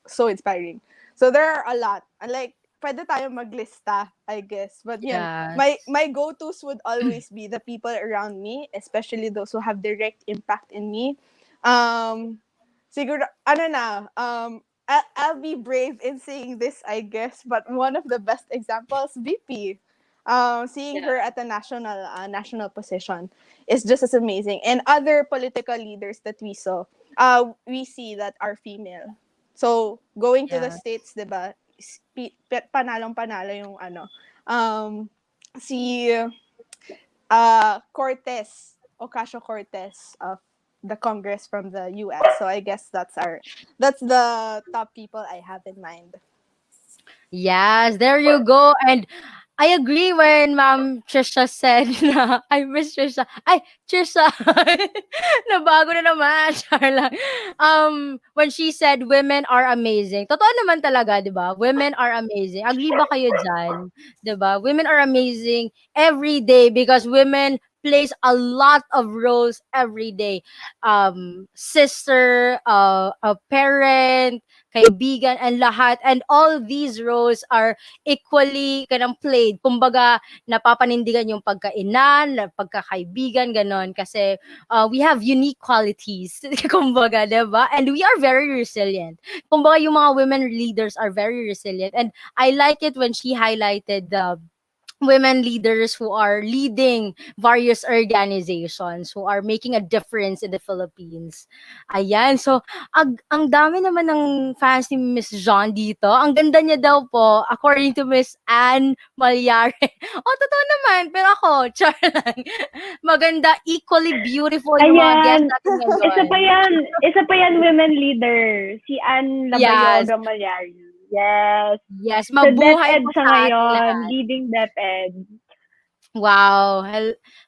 so inspiring. So there are a lot. Like, pwede tayo maglista, I guess. But Yes. my go-tos would always be the people around me, especially those who have direct impact in me. Siguro, I'll be brave in saying this, I guess, but one of the best examples, VP. Seeing her at a national position is just as amazing. And other political leaders that we saw, we see that are female. So, going to the Yeah. States, diba, panalong-panalo yung si Ocasio-Cortez of the Congress from the US. So I guess that's the top people I have in mind. Yes, there you go. And I agree when Ma'am Trisha said na, I miss Trisha. Ay, Trisha. Nabago na naman. Char lang. When she said women are amazing. Totoo naman talaga, di ba? Women are amazing. Agree ba kayo dyan? Di ba? Women are amazing every day because women plays a lot of roles every day. Sister, a parent, kaibigan, and lahat. And all these roles are equally kanang played. Kumbaga, napapanindigan yung pagkainan, pagkakaibigan, ganon. Kasi we have unique qualities. Kumbaga, diba? And we are very resilient. Kumbaga, yung mga women leaders are very resilient. And I like it when she highlighted the women leaders who are leading various organizations who are making a difference in the Philippines. Ayan. So, ang dami naman ng fans ni Miss Jean dito. Ang ganda niya daw po, according to Miss Anne Malyare. Totoo naman. Pero ako, char lang. Maganda, equally beautiful yung mga guests Ayan. natin ngayon. Isa pa yan women leader. Si Anne Labayoga Malyari. Yes. Yes, Sa mabuhay DepEd po sa sa atin ngayon. lahat. Leading DepEd. Wow.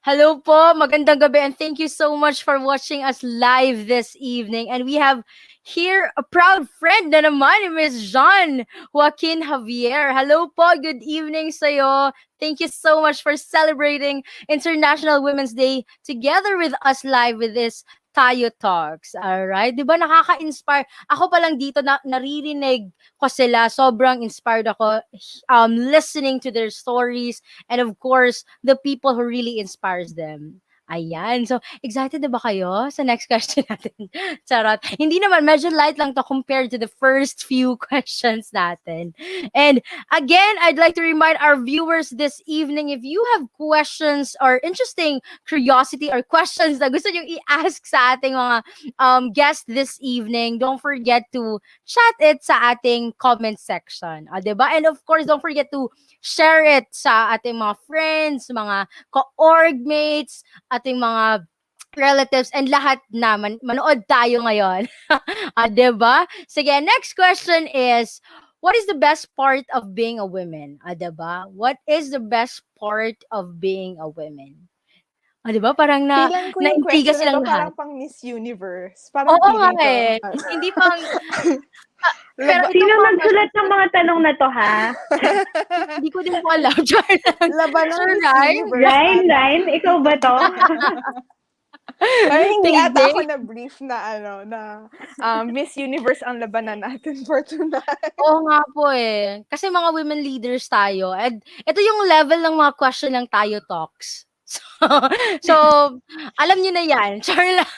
Hello po. Magandang gabi and thank you so much for watching us live this evening. And we have here a proud friend na naman ni Miss Jean Joaquin Javier. Hello po. Good evening sa'yo. Thank you so much for celebrating International Women's Day together with us live with this Tayo Talks. Alright? Diba nakaka-inspire? Ako pa lang dito naririnig ko sila. Sobrang inspired ako listening to their stories and of course, the people who really inspires them. Ayan. So, excited na ba kayo sa next question natin? Charot. Hindi naman, medyo light lang to compared to the first few questions natin. And again, I'd like to remind our viewers this evening, if you have questions or interesting curiosity or questions na gusto nyo i-ask sa ating mga guests this evening, don't forget to chat it sa ating comment section. Diba? And of course, don't forget to share it sa ating mga friends, mga co-org mates, ating mga relatives, and lahat naman. Manood tayo ngayon. Diba? Sige, next question is, what is the best part of being a woman? Diba? What is the best part of being a woman? Diba? Parang Feeling ko yung naintriga question silang na to, lahat. parang pang Miss Universe. Parang Oo nga feeling ko. eh. Hindi pang Pero ito Sino po, nagsulat ng mga tanong na to, ha? hindi ko din po alam. Char lang. Laban ng Sure, Miss right? Universe. Ryan, ikaw ba to? Parang hindi Tingin ata din. ako na-brief na Miss Universe ang labanan natin for tonight. Oo nga po eh. Kasi mga women leaders tayo. And ito yung level ng mga question ng tayo talks. So, alam nyo na yan. Char lang.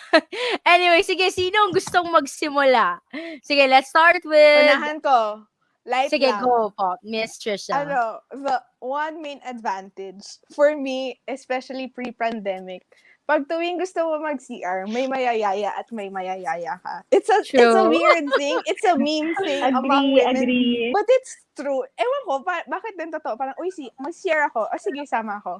Anyway, sige, sino ang gustong magsimula? Sige, let's start with... Unahan ko. Light Sige, lang. go po, Miss Trisha. The one main advantage for me, especially pre-pandemic, pag tuwing gusto mo mag-CR, may mayayaya at may mayayaya ka. It's a True. weird thing. It's a meme thing among women. Agree. But it's true. Ewan ko, bakit din totoo? Parang, uy, mag-CR ako. O sige, sama ako.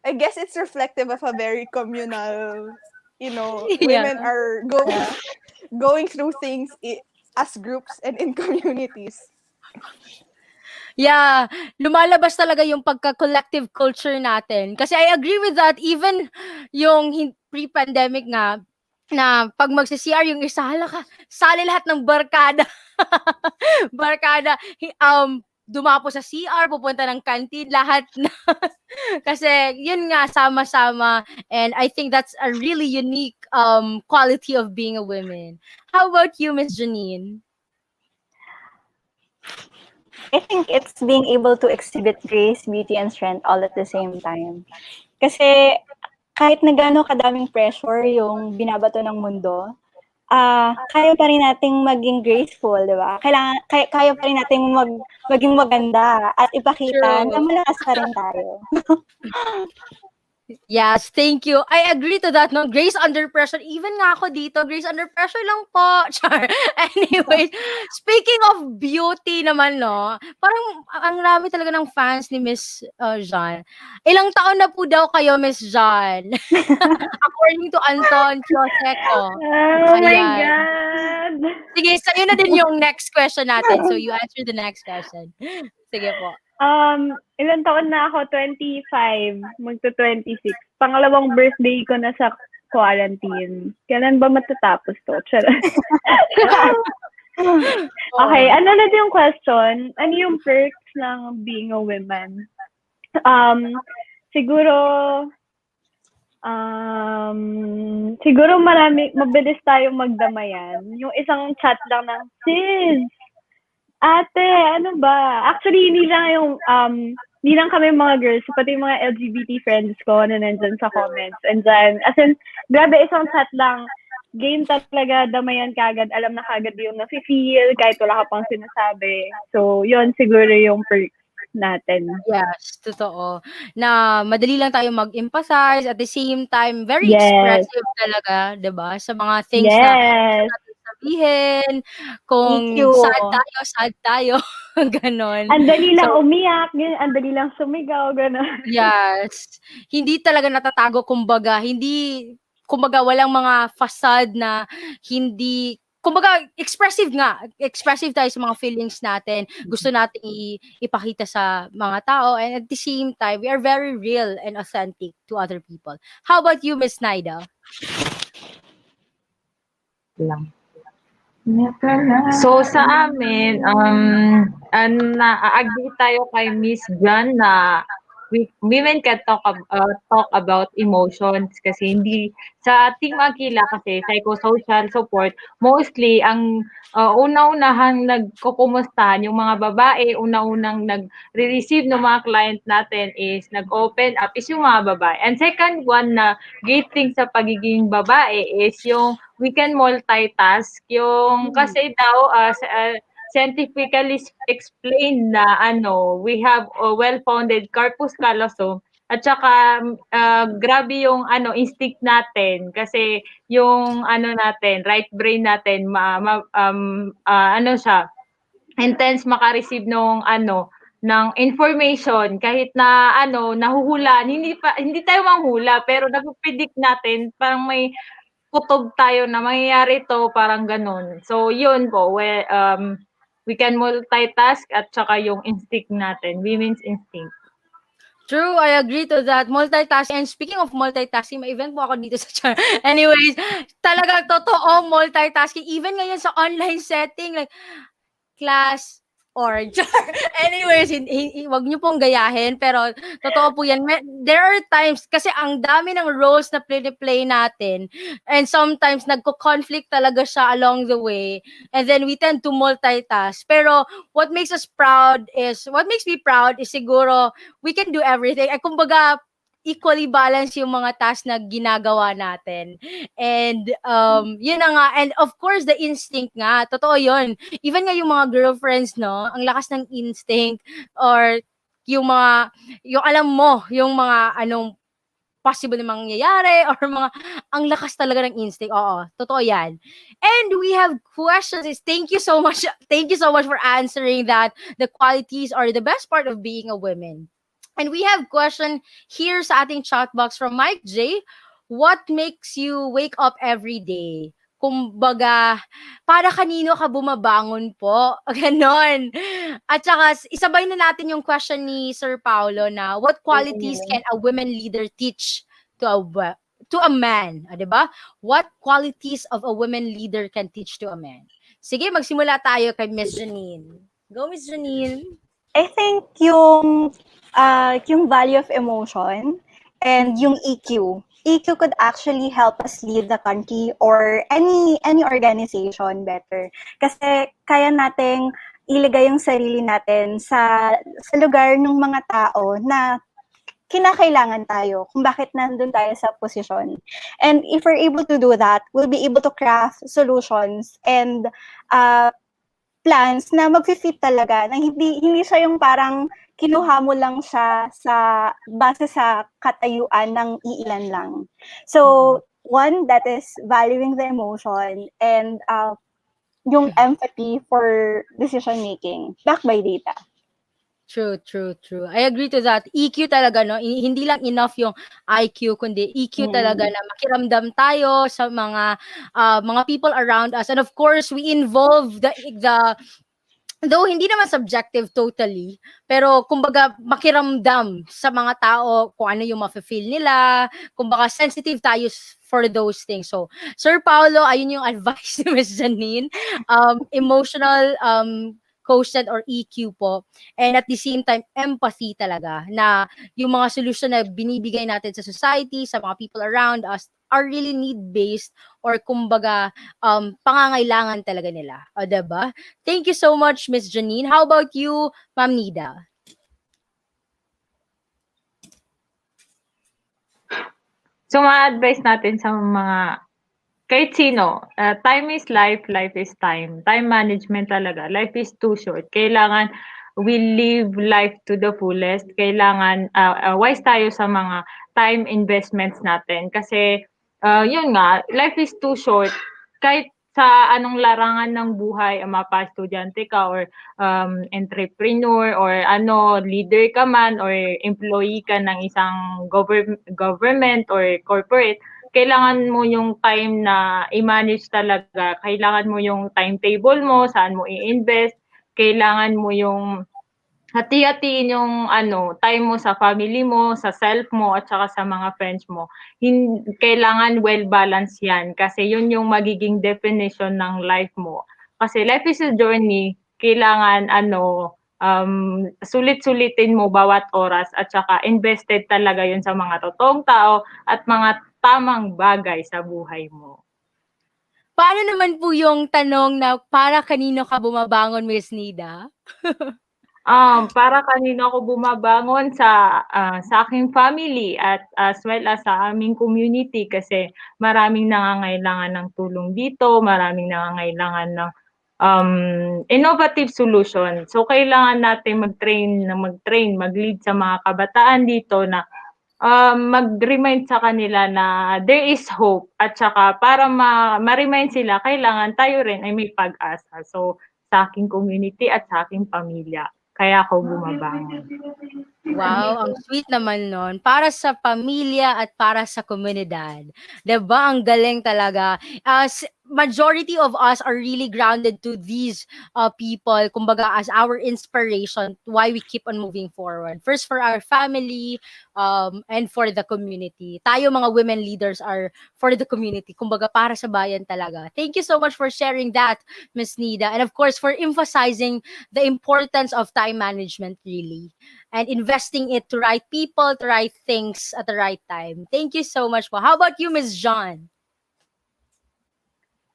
I guess it's reflective of a very communal, Yeah. women are going through things as groups and in communities. Yeah, lumalabas talaga yung pagka-collective culture natin. Kasi I agree with that, even yung pre-pandemic nga, na pag magsi-CR yung isa, hala ka, sali lahat ng barkada. Barkada, dumapo sa CR, pupunta ng canteen, lahat na. Kasi yun nga, sama-sama. And I think that's a really unique quality of being a woman. How about you, Miss Janine? I think it's being able to exhibit grace, beauty, and strength all at the same time. Kasi kahit na gaano kadaming pressure yung binabato ng mundo, kaya pa rin nating maging graceful, di ba? Kaya pa rin nating maging maganda at ipakita True. na malakas pa rin tayo. Yes, thank you. I agree to that, no? Grace under pressure. Even nga ako dito, grace under pressure lang po. Char. Anyway, speaking of beauty naman, no? Parang ang rami talaga ng fans ni Miss Jean. Ilang taon na po daw kayo, Miss Jean? According to Anton Chioseco. Oh my Ayan. God! Sige, sa'yo na din yung next question natin. So, you answer the next question. Sige po. Ilang taon na ako? 25. Magto-26. Pangalawang birthday ko na sa quarantine. Kailan ba matatapos to? Charot. Okay, ano na yung question? Ano yung perks ng being a woman? Siguro mabilis tayong magdamayan. Yung isang chat lang ng, sis, ate, ano ba? Actually, hindi lang kami mga girls, pati yung mga LGBT friends ko na nandyan sa comments. And then, as in, grabe, isang chat lang. Game talaga, damayan kagad. Alam na kagad yung nafe-feel, kahit wala ka pang sinasabi. So, yun siguro yung perks natin. Yes, totoo. Na madali lang tayo mag-emphasize at the same time, very Yes. expressive talaga, 'di ba? Sa mga things na Yes. natin sabihin, kung Thank you. sad tayo, ganon. Ang dali lang umiyak, ang dali lang sumigaw, gano'n. Yes. Hindi talaga natatago, kumbaga walang mga facade na hindi, kumbaga expressive tayo sa mga feelings natin. Gusto nating ipakita sa mga tao, and at the same time, we are very real and authentic to other people. How about you, Miss Naida? Lang. So sa amin, agree tayo kay Miss Jan na women can talk about emotions kasi hindi sa Team Aquila kasi psychosocial support mostly ang una-unahang nagkukumustahan yung mga babae, una-unang nagre-receive ng mga client natin is nag-open up is yung mga babae. And second one na great thing sa pagiging babae is yung we can multitask, yung kasi daw scientifically explained na we have a well-founded corpus callosum at saka grabe yung instinct natin kasi yung natin, right brain natin siya intense maka-receive ng information kahit na nahuhulaan, hindi tayo manghula pero napipredict natin parang may kutob tayo na mangyayari to, parang ganun. So, yun po. We can multitask at saka yung instinct natin, women's instinct. True, I agree to that. Multitasking. And speaking of multitasking, may event po ako dito sa char. Anyways, talagang totoo multitasking. Even ngayon sa online setting, like, class, or anyways, wag niyo pong gayahin, pero totoo po yan. There are times, kasi ang dami ng roles na play natin, and sometimes nagko-conflict talaga siya along the way, and then we tend to multitask. Pero what makes me proud is siguro, we can do everything. Ay, kumbaga, equally balance yung mga tasks na ginagawa natin. And yun na nga, and of course the instinct nga, totoo yun. Even nga yung mga girlfriends, no, ang lakas ng instinct, or yung alam mo, yung mga anong possible na mangyayari, or mga, ang lakas talaga ng instinct. Oo, totoo yan. And we have questions. Thank you so much for answering that. The qualities are the best part of being a woman. And we have question here sa ating chat box from Mike J. What makes you wake up every day? Kumbaga, para kanino ka bumabangon po? Ganon. At saka, isabay na natin yung question ni Sir Paulo na, what qualities can a women leader teach to a man? Diba? What qualities of a women leader can teach to a man? Sige, magsimula tayo kay Miss Janine. Go, Miss Janine. I think yung value of emotion and yung EQ. EQ could actually help us lead the country or any organization better. Kasi kaya nating ilagay yung sarili natin sa lugar ng mga tao na kinakailangan tayo, kung bakit nandun tayo sa posisyon. And if we're able to do that, we'll be able to craft solutions and plans na mag-fit talaga, na hindi siya yung parang kinuha mo lang siya base sa katayuan ng iilan lang. So, one, that is valuing the emotion and yung empathy for decision making backed by data. True. I agree to that. EQ talaga, no? Hindi lang enough yung IQ, kundi EQ talaga, na makiramdam tayo sa mga people around us. And of course, we involve the though hindi naman subjective totally, pero kumbaga makiramdam sa mga tao kung ano yung mafe-feel nila, kumbaga sensitive tayo for those things. So, Sir Paulo, ayun yung advice ni Ms. Janine. Emotional quotient or EQ po. And at the same time, empathy talaga, na yung mga solution na binibigay natin sa society, sa mga people around us, are really need-based, or kumbaga, pangangailangan talaga nila. O, diba? Thank you so much, Miss Janine. How about you, Ma'am Nida? So, ma-advise natin sa mga kahit sino, time is life is time. Time management talaga. Life is too short. Kailangan we live life to the fullest. Kailangan wise tayo sa mga time investments natin. Kasi, yun nga, life is too short. Kahit sa anong larangan ng buhay, mapa-estudyante ka or entrepreneur or leader ka man or employee ka ng isang government or corporate, kailangan mo yung time na i-manage talaga. Kailangan mo yung timetable mo, saan mo i-invest. Kailangan mo yung hati-hatiin yung time mo sa family mo, sa self mo, at saka sa mga friends mo. Kailangan well-balanced yan kasi yun yung magiging definition ng life mo. Kasi life is a journey. Kailangan sulit-sulitin mo bawat oras at saka invested talaga yun sa mga totoong tao at mga tamang bagay sa buhay mo. Paano naman po yung tanong na para kanino ka bumabangon, Miss Nida? Para kanino ako bumabangon sa aking family at as well as sa aming community kasi maraming nangangailangan ng tulong dito, maraming nangangailangan ng innovative solution. So kailangan natin mag-train, mag-lead sa mga kabataan dito na mag-remind sa kanila na there is hope at saka para ma-remind sila, kailangan tayo rin ay may pag-asa. So, sa aking community at sa aking pamilya. Kaya ako bumabangon. Wow, ang sweet naman nun. Para sa pamilya at para sa komunidad. 'Di ba? Ang galing talaga. majority of us are really grounded to these people, kumbaga, as our inspiration, why we keep on moving forward. First, for our family, and for the community. Tayo mga women leaders are for the community. Kumbaga, para sa bayan talaga. Thank you so much for sharing that, Miss Nida. And of course, for emphasizing the importance of time management, really. And investing it to right people, to right things at the right time. Thank you so much po. How about you, Miss John?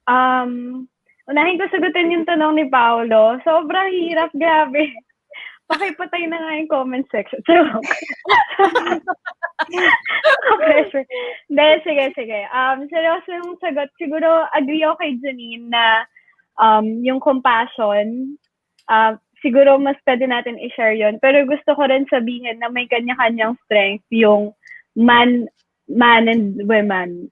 Unahin ko sagutin yung tanong ni Paolo. Sobrang hirap, grabe. Pakipatay na nga yung comment section. Joke. Pressure. Hindi, sige. Seryoso yung sagot. Siguro, agree ako kay Janine na yung compassion, siguro mas pwede natin i-share yun. Pero gusto ko rin sabihin na may kanya-kanyang strength yung man and women.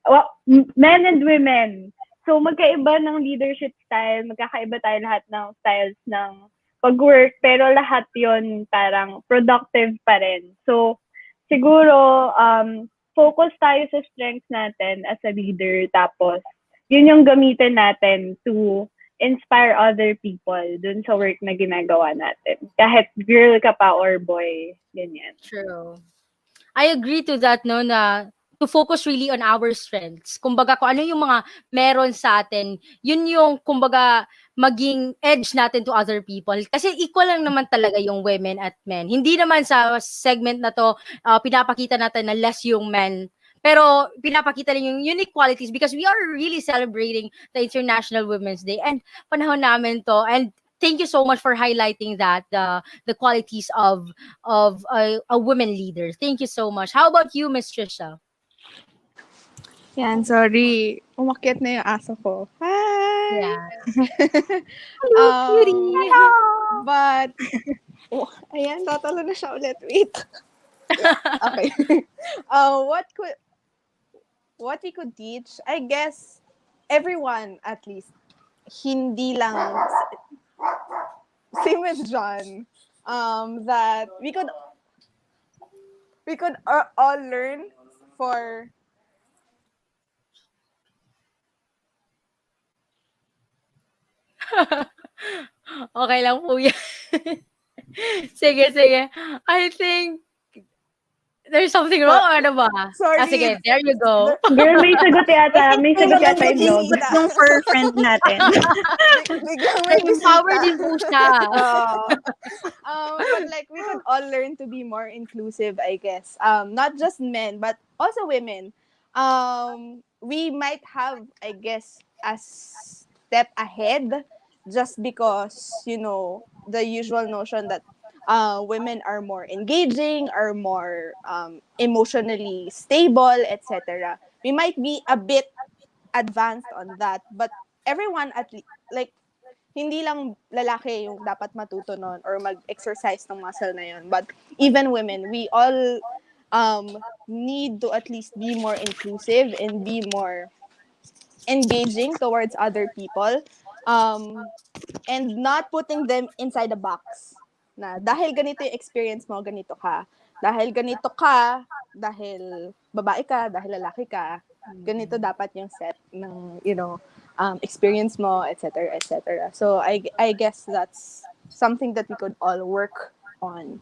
Men and women. So, magkaiba ng leadership style, magkakaiba tayo lahat ng styles ng pag-work, pero lahat yon parang productive pa rin. So, siguro, focus tayo sa strengths natin as a leader, tapos, yun yung gamitin natin to inspire other people dun sa work na ginagawa natin. Kahit girl ka pa or boy, ganyan. True. I agree to that, no, na to focus really on our strengths. Kumbaga, kung ano yung mga meron sa atin, yun yung, kumbaga, maging edge natin to other people. Kasi equal lang naman talaga yung women at men. Hindi naman sa segment na to, pinapakita natin na less yung men. Pero pinapakita rin yung unique qualities because we are really celebrating the International Women's Day. And panahon namin to. And thank you so much for highlighting that, the qualities of a woman leader. Thank you so much. How about you, Miss Trisha? Yan, sorry. Umakyat na yung aso ko. Hi! Yeah. Cutie. But, ayan, tatalo na siya ulit. Wait. Okay. What we could teach, I guess, everyone at least, hindi lang, same with John, that we could all learn for Okay lang po yan. Sige. I think there's something wrong, ano ba? Sorry. Sige, there you go. Girl, may sagot yata. May sagot yata yung vlog. Yung fur friend natin. biglang may Empower bisita. din po siya. But like we could all learn to be more inclusive, I guess. Not just men, but also women. We might have, I guess, a step ahead just because, the usual notion that women are more engaging, are more emotionally stable, etc. We might be a bit advanced on that, but everyone like hindi lang lalaki yung dapat matuto nun or mag-exercise ng muscle na yun, but even women, we all need to at least be more inclusive and be more engaging towards other people, and not putting them inside a box. Na dahil ganito yung experience mo, ganito ka. Dahil ganito ka, dahil babae ka, dahil lalaki ka, ganito dapat yung set ng, experience mo, etc., etc. So I guess that's something that we could all work on.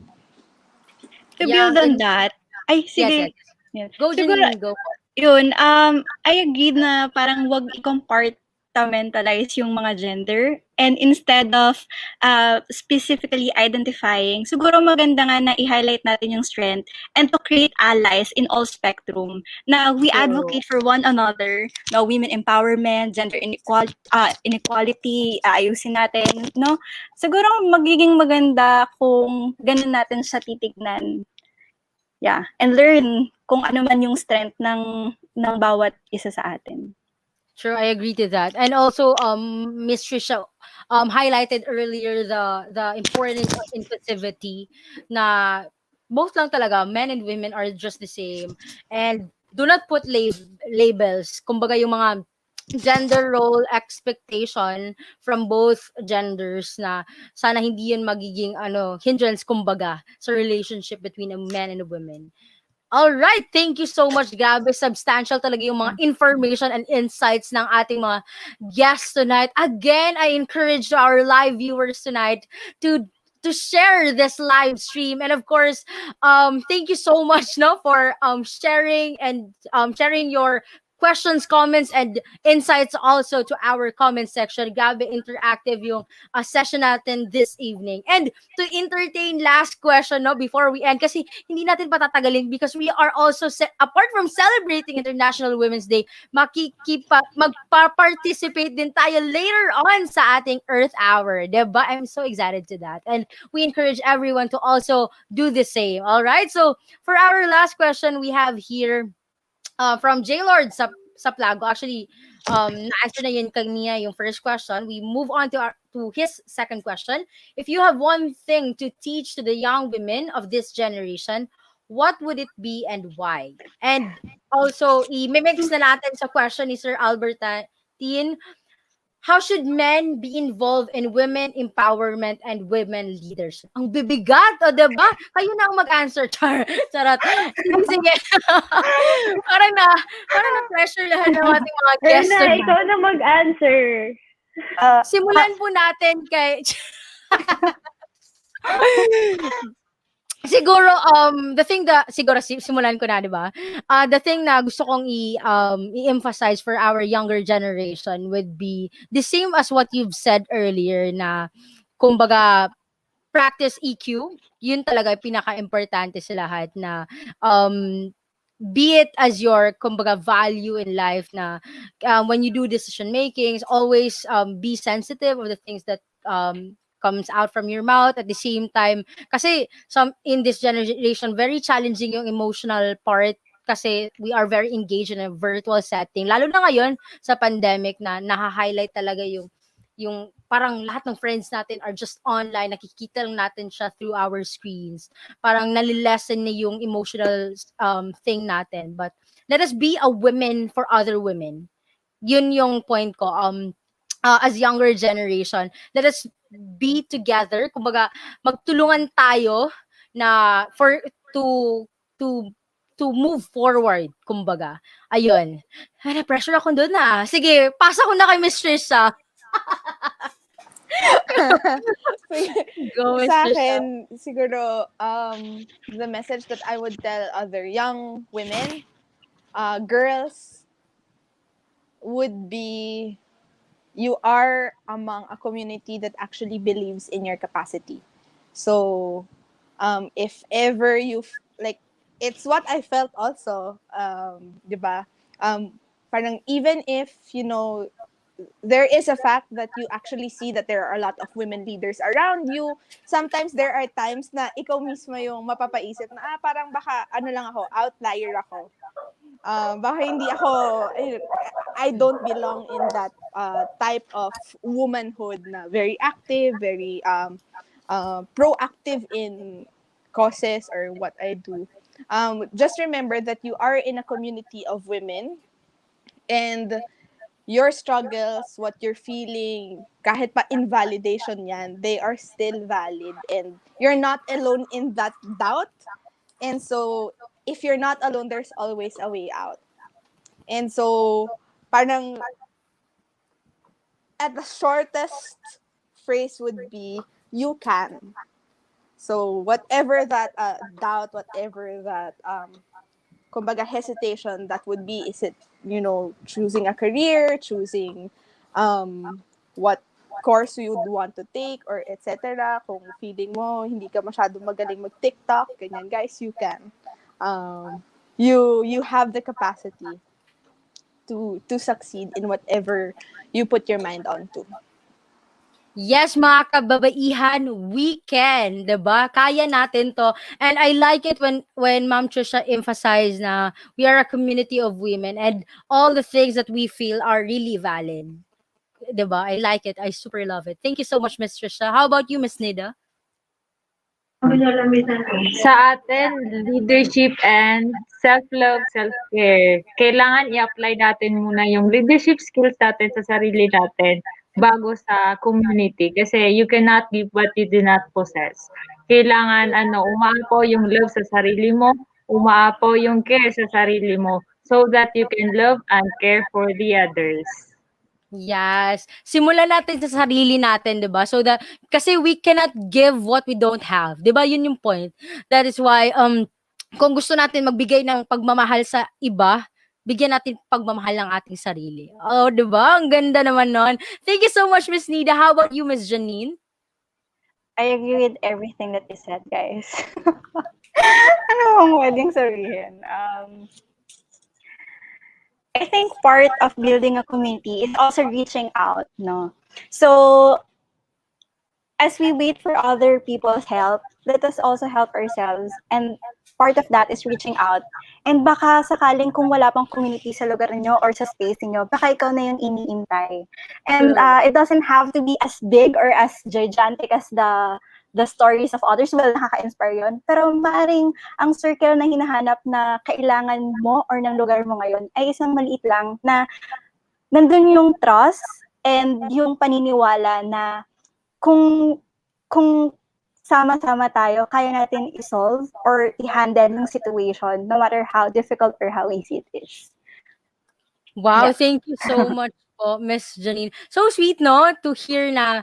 To Yeah, build on and- that, ay, sige. Yes. Yes. Go, Siguro, Janine, go. yun, I agree na parang wag i-compartmentalize yung mga gender and instead of specifically identifying, siguro maganda nga na i-highlight natin yung strength and to create allies in all spectrum na we True. advocate for one another, no, women empowerment, gender inequality, ayusin natin, no? Siguro magiging maganda kung ganun natin siya titignan. Yeah, and learn kung ano man yung strength ng bawat isa sa atin. Sure, I agree to that. And also, Miss Trisha highlighted earlier the importance of inclusivity na both lang talaga, men and women are just the same. And do not put labels. Kumbaga yung mga gender role expectation from both genders na sana hindi yun magiging hindrance kumbaga sa relationship between a man and a woman. All right, thank you so much, Gabi. Substantial talaga yung mga information and insights ng ating mga guests tonight. Again, I encourage our live viewers tonight to share this live stream, and of course, thank you so much, no, for sharing and sharing your questions, comments, and insights also to our comment section. Gabi, interactive yung session natin this evening. And to entertain last question, no, before we end, kasi hindi natin patatagalin because we are also, apart from celebrating International Women's Day, magpa-participate din tayo later on sa ating Earth Hour. Diba? I'm so excited to that. And we encourage everyone to also do the same. All right? So, for our last question, we have here from J-Lord sa Plago. Actually, na-answer na yun kanina yung first question. We move on to his second question. If you have one thing to teach to the young women of this generation, what would it be and why? And also, i-mix na natin sa question ni Sir Albertine, how should men be involved in women empowerment and women leadership? Ang bibigat, o diba? Kayo na ang mag-answer, Char. Charot. Sige. parang na-pressure lahat ng ating mga guests. Herna, tonight. ikaw na mag-answer. Simulan po natin kay... Siguro the thing that siguro simulan ko na, 'di ba? The thing na gusto kong i-emphasize for our younger generation would be the same as what you've said earlier, na kumbaga practice EQ, yun talaga yung pinaka-importante sa lahat, na be it as your kumbaga value in life, na when you do decision makings, always be sensitive of the things that comes out from your mouth. At the same time, kasi in this generation, very challenging yung emotional part, kasi we are very engaged in a virtual setting. Lalo na ngayon sa pandemic, na naha-highlight talaga yung parang lahat ng friends natin are just online, nakikita lang natin siya through our screens. Parang nalilesen na yung emotional thing natin. But let us be a women for other women. Yun yung point ko. As younger generation, let us be together, kumbaga magtulungan tayo na to move forward, kumbaga. Ayun. Ay, pressure ako doon na. Sige, pasa ko na kay Miss Trisha. Go, Miss Sa Trisha. akin, siguro, the message that I would tell other young women, girls, would be, you are among a community that actually believes in your capacity. So, if ever like, it's what I felt also, diba? Parang even if, there is a fact that you actually see that there are a lot of women leaders around you, sometimes there are times na ikaw mismo yung mapapaisip na, parang baka, lang ako, outlier ako. Baka hindi ako, I don't belong in that type of womanhood na very active, very proactive in causes or what I do. Just remember that you are in a community of women, and your struggles, what you're feeling, kahit pa invalidation yan, they are still valid, and you're not alone in that doubt. And so, if you're not alone, there's always a way out. And so, parang, at the shortest phrase would be, you can. So, whatever that doubt, whatever that, kumbaga, hesitation that would be, is it, choosing a career, choosing what course you would want to take, or etc. Kung feeling mo hindi ka masyadong magaling mag-TikTok, ganyan, guys, you can. You have the capacity to succeed in whatever you put your mind onto. Yes, mga kababaihan, we can, 'di ba? Kaya natin 'to. And I like it when Ma'am Trisha emphasized na we are a community of women and all the things that we feel are really valid. 'Di ba? I like it. I super love it. Thank you so much, Miss Trisha. How about you, Miss Nida? Sa atin, leadership and self-love, self-care. Kailangan i-apply natin muna yung leadership skills natin sa sarili natin bago sa community. Kasi you cannot give what you do not possess. Kailangan umaapaw yung love sa sarili mo umaapaw yung care sa sarili mo so that you can love and care for the others. Yes. Simulan natin sa sarili natin, 'di ba? So that kasi we cannot give what we don't have. 'Di ba? Yun yung point. That is why kung gusto natin magbigay ng pagmamahal sa iba, bigyan natin pagmamahal ng ating sarili. Oh, 'di ba? Ang ganda naman nun. Thank you so much, Miss Nida. How about you, Miss Janine? I agree with everything that you said, guys. Ano bang pwedeng sabihin? I think part of building a community is also reaching out, no? So, as we wait for other people's help, let us also help ourselves. And part of that is reaching out. And baka sakaling kung wala pang community sa lugar niyo or sa space niyo, baka ikaw na yung iniintay. And it doesn't have to be as big or as gigantic as the stories of others. Well, nakaka-inspire yun. Pero maaaring ang circle na hinahanap na kailangan mo or ng lugar mo ngayon ay isang maliit lang na nandun yung trust and yung paniniwala na kung sama-sama tayo, kaya natin i-solve or i-handle yung situation no matter how difficult or how easy it is. Wow, Yeah. thank you so much po, Miss Janine. So sweet, no, to hear na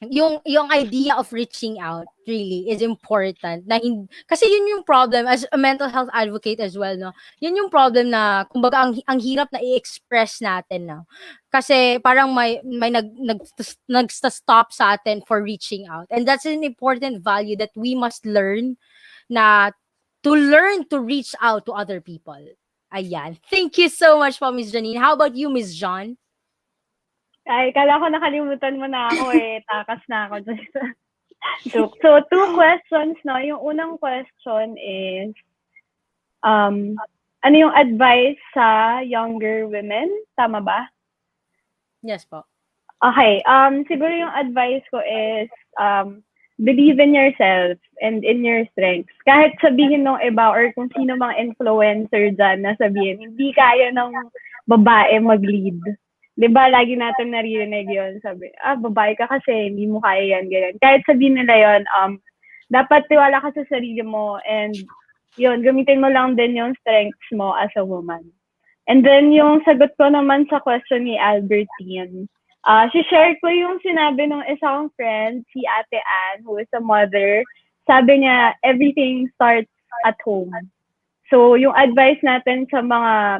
yung idea of reaching out really is important na kasi yun yung problem as a mental health advocate as well, no, yun yung problem na kumbaga ang hirap na i-express natin, no, kasi parang may nag-stop sa atin for reaching out, and that's an important value that we must learn, na to learn to reach out to other people. Ayan, thank you so much po, Miss Janine. How about you, Miss John? Ay, kala ko nakalimutan mo na ako eh. Takas na ako dyan. Joke. So, 2 questions, no? Yung unang question is, ano yung advice sa younger women? Tama ba? Yes po. Okay. Siguro yung advice ko is, believe in yourself and in your strengths. Kahit sabihin ng iba or kung sino mga influencer dyan na sabihin, hindi kaya ng babae mag-lead. 'Di ba lagi natin naririnig 'yon, sabi, babae ka kasi hindi mo kaya yan, ganyan. Kahit sabihin nila 'yon, dapat tiwala ka sa sarili mo, and 'yon, gamitin mo lang din yung strengths mo as a woman. And then yung sagot ko naman sa question ni Albertine, share ko yung sinabi ng isang friend, si Ate Ann, who is a mother. Sabi niya, everything starts at home. So yung advice natin sa mga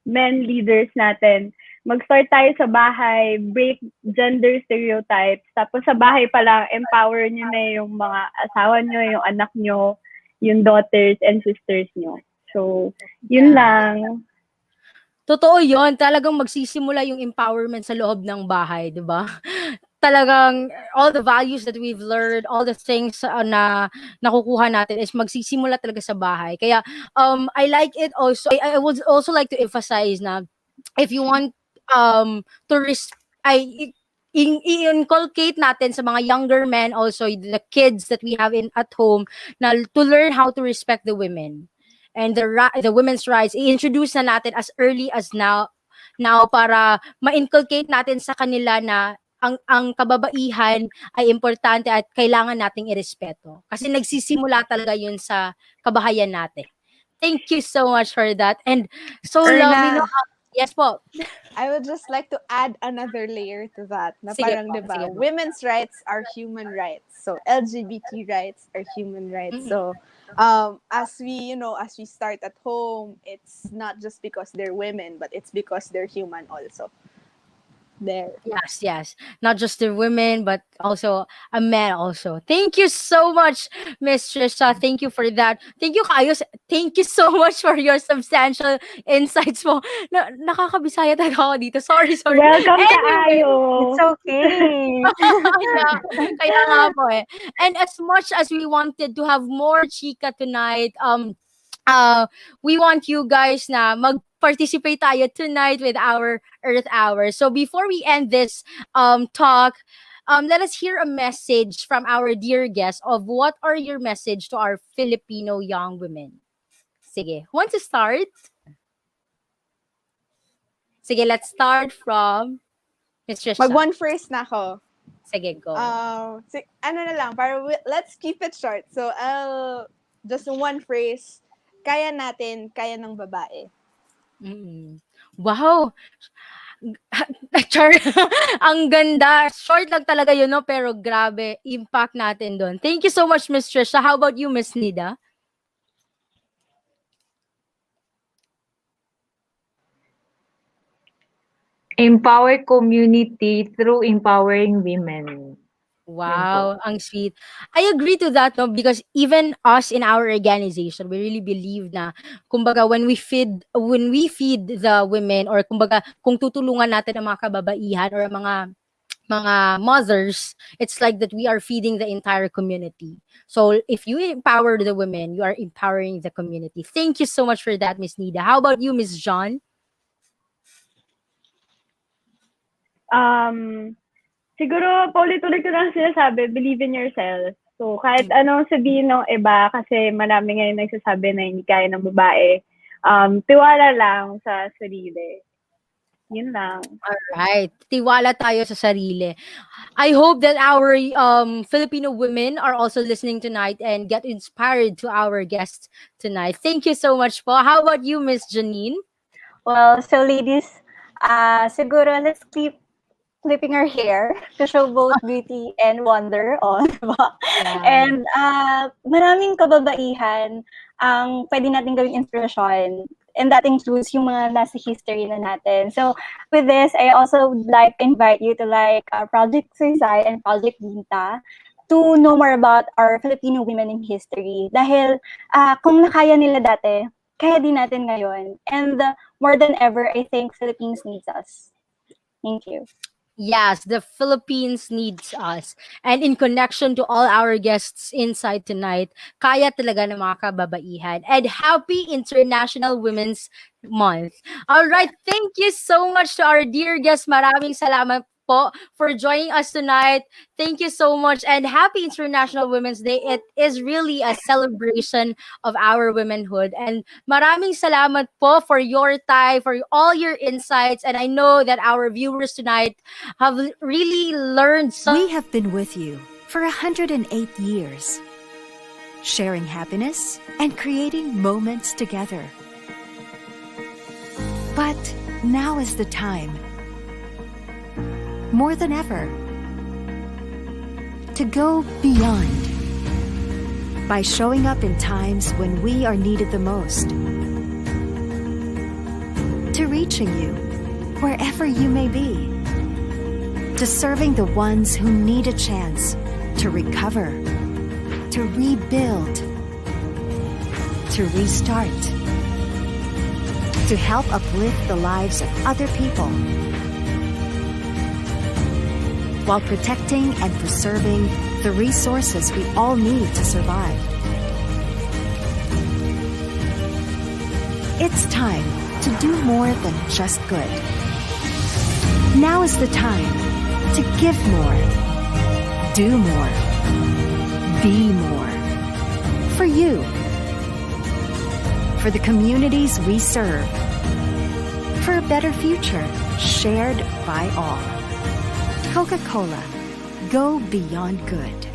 men leaders natin, mag-start tayo sa bahay, break gender stereotypes, tapos sa bahay pa lang, empower nyo na yung mga asawa nyo, yung anak nyo, yung daughters and sisters nyo. So, yun lang. Totoo yon, talagang magsisimula yung empowerment sa loob ng bahay, di ba? Talagang all the values that we've learned, all the things na nakukuha natin is magsisimula talaga sa bahay. Kaya I like it also. I would also like to emphasize na if you want to i-inculcate natin sa mga younger men, also the kids that we have at home, na to learn how to respect the women and the women's rights. I-introduce na natin as early as now para ma-inculcate natin sa kanila na ang kababaihan ay importante at kailangan nating irespeto. Kasi nagsisimula talaga yun sa kabahayan natin. Thank you so much for that. And so Erna, lovely. No? Yes po. I would just like to add another layer to that. Na Sige parang, po, diba, sige po. women's rights are human rights. So, LGBT rights are human rights. So, as we start at home, it's not just because they're women, but it's because they're human also. There. Yes. Not just the women, but also a man also. Thank you so much, Miss Trisha. Thank you for that. Thank you, Kayos. Thank you so much for your substantial insights mo. Nakakabisaya talaga ako dito. Sorry. Welcome ka, Anyway, Ayo. It's okay. kaya nga po eh. And as much as we wanted to have more chika tonight, we want you guys na mag-participate tayo tonight with our Earth Hour. So before we end this talk, let us hear a message from our dear guest of what are your message to our Filipino young women. Sige, who wants to start? Sige, let's start from Ms. Trisha. Mag-one first na ako. Sige, go. Ano na lang, let's keep it short. So, just one phrase, kaya natin, kaya ng babae. Mm. Wow! Char, ang ganda. Short lang talaga yun, no? Pero grabe, impact natin doon. Thank you so much, Miss Trisha. How about you, Miss Nida? Empower community through empowering women. Wow, ang sweet. I agree to that, no, because even us in our organization, we really believe na kumbaga when we feed the women, or kumbaga kung tutulungan natin ang mga kababaihan or mga mothers, it's like that we are feeding the entire community. So if you empower the women, you are empowering the community. Thank you so much for that, Miss Nida. How about you, Miss John? Siguro, paulit-ulit ko lang sinasabi, believe in yourself. So, kahit anong sabihin ng iba, kasi marami ngayon nagsasabi na hindi kaya ng babae, tiwala lang sa sarili. Yun lang. Alright. Tiwala tayo sa sarili. I hope that our Filipino women are also listening tonight and get inspired to our guests tonight. Thank you so much po. How about you, Miss Janine? Well, so ladies, siguro let's keep flipping our hair to show both beauty and wonder on, diba? Yeah. And maraming kababaihan ang pwede natin gawing inspirasyon. And that includes yung mga nasa history na natin. So with this, I also would like to invite you to like Project Suicide and Project Vinta to know more about our Filipino women in history. Dahil kung nakaya nila dati, kaya din natin ngayon. And more than ever, I think Philippines needs us. Thank you. Yes, the Philippines needs us. And in connection to all our guests inside tonight, kaya talaga ng mga kababaihan. And happy International Women's Month. All right, thank you so much to our dear guests. Maraming salamat po for joining us tonight. Thank you so much, and happy International Women's Day. It is really a celebration of our womanhood. And maraming salamat po for your time, for all your insights. And I know that our viewers tonight have really learned We have been with you for 108 years, sharing happiness and creating moments together. But now is the time, more than ever, to go beyond by showing up in times when we are needed the most, to reaching you wherever you may be, to serving the ones who need a chance to recover, to rebuild, to restart, to help uplift the lives of other people, while protecting and preserving the resources we all need to survive. It's time to do more than just good. Now is the time to give more, do more, be more. For you, for the communities we serve, for a better future shared by all. Coca-Cola, go beyond good.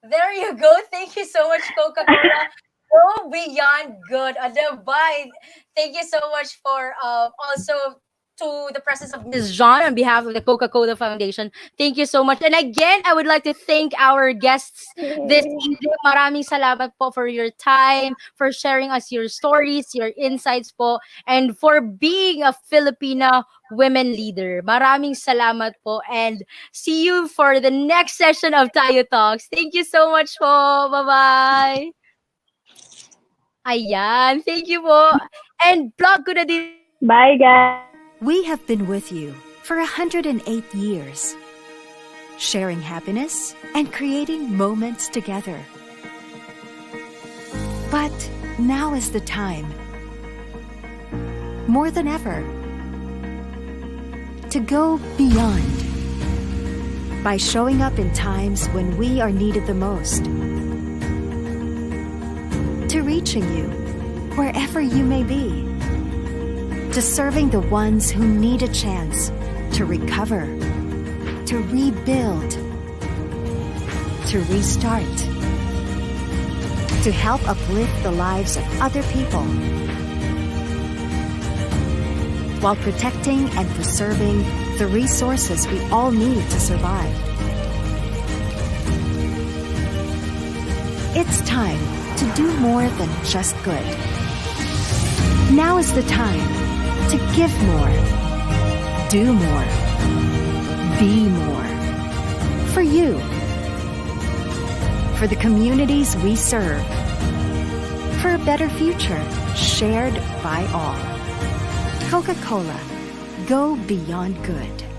There you go. Thank you so much, Coca-Cola. Go beyond good. Bye. Thank you so much for also to the presence of Ms. John on behalf of the Coca-Cola Foundation. Thank you so much. And again, I would like to thank our guests this evening. Maraming salamat po for your time, for sharing us your stories, your insights po, and for being a Filipina women leader. Maraming salamat po, and see you for the next session of Tayo Talks. Thank you so much po. Bye-bye. Ayan. Thank you po. And plug ko na din. Bye, guys. We have been with you for 108 years, sharing happiness and creating moments together. But now is the time, more than ever, to go beyond by showing up in times when we are needed the most, to reaching you wherever you may be, to serving the ones who need a chance to recover, to rebuild, to restart, to help uplift the lives of other people while protecting and preserving the resources we all need to survive. It's time to do more than just good. Now is the time to give more, do more, be more. For you, for the communities we serve, for a better future shared by all. Coca-Cola, go beyond good.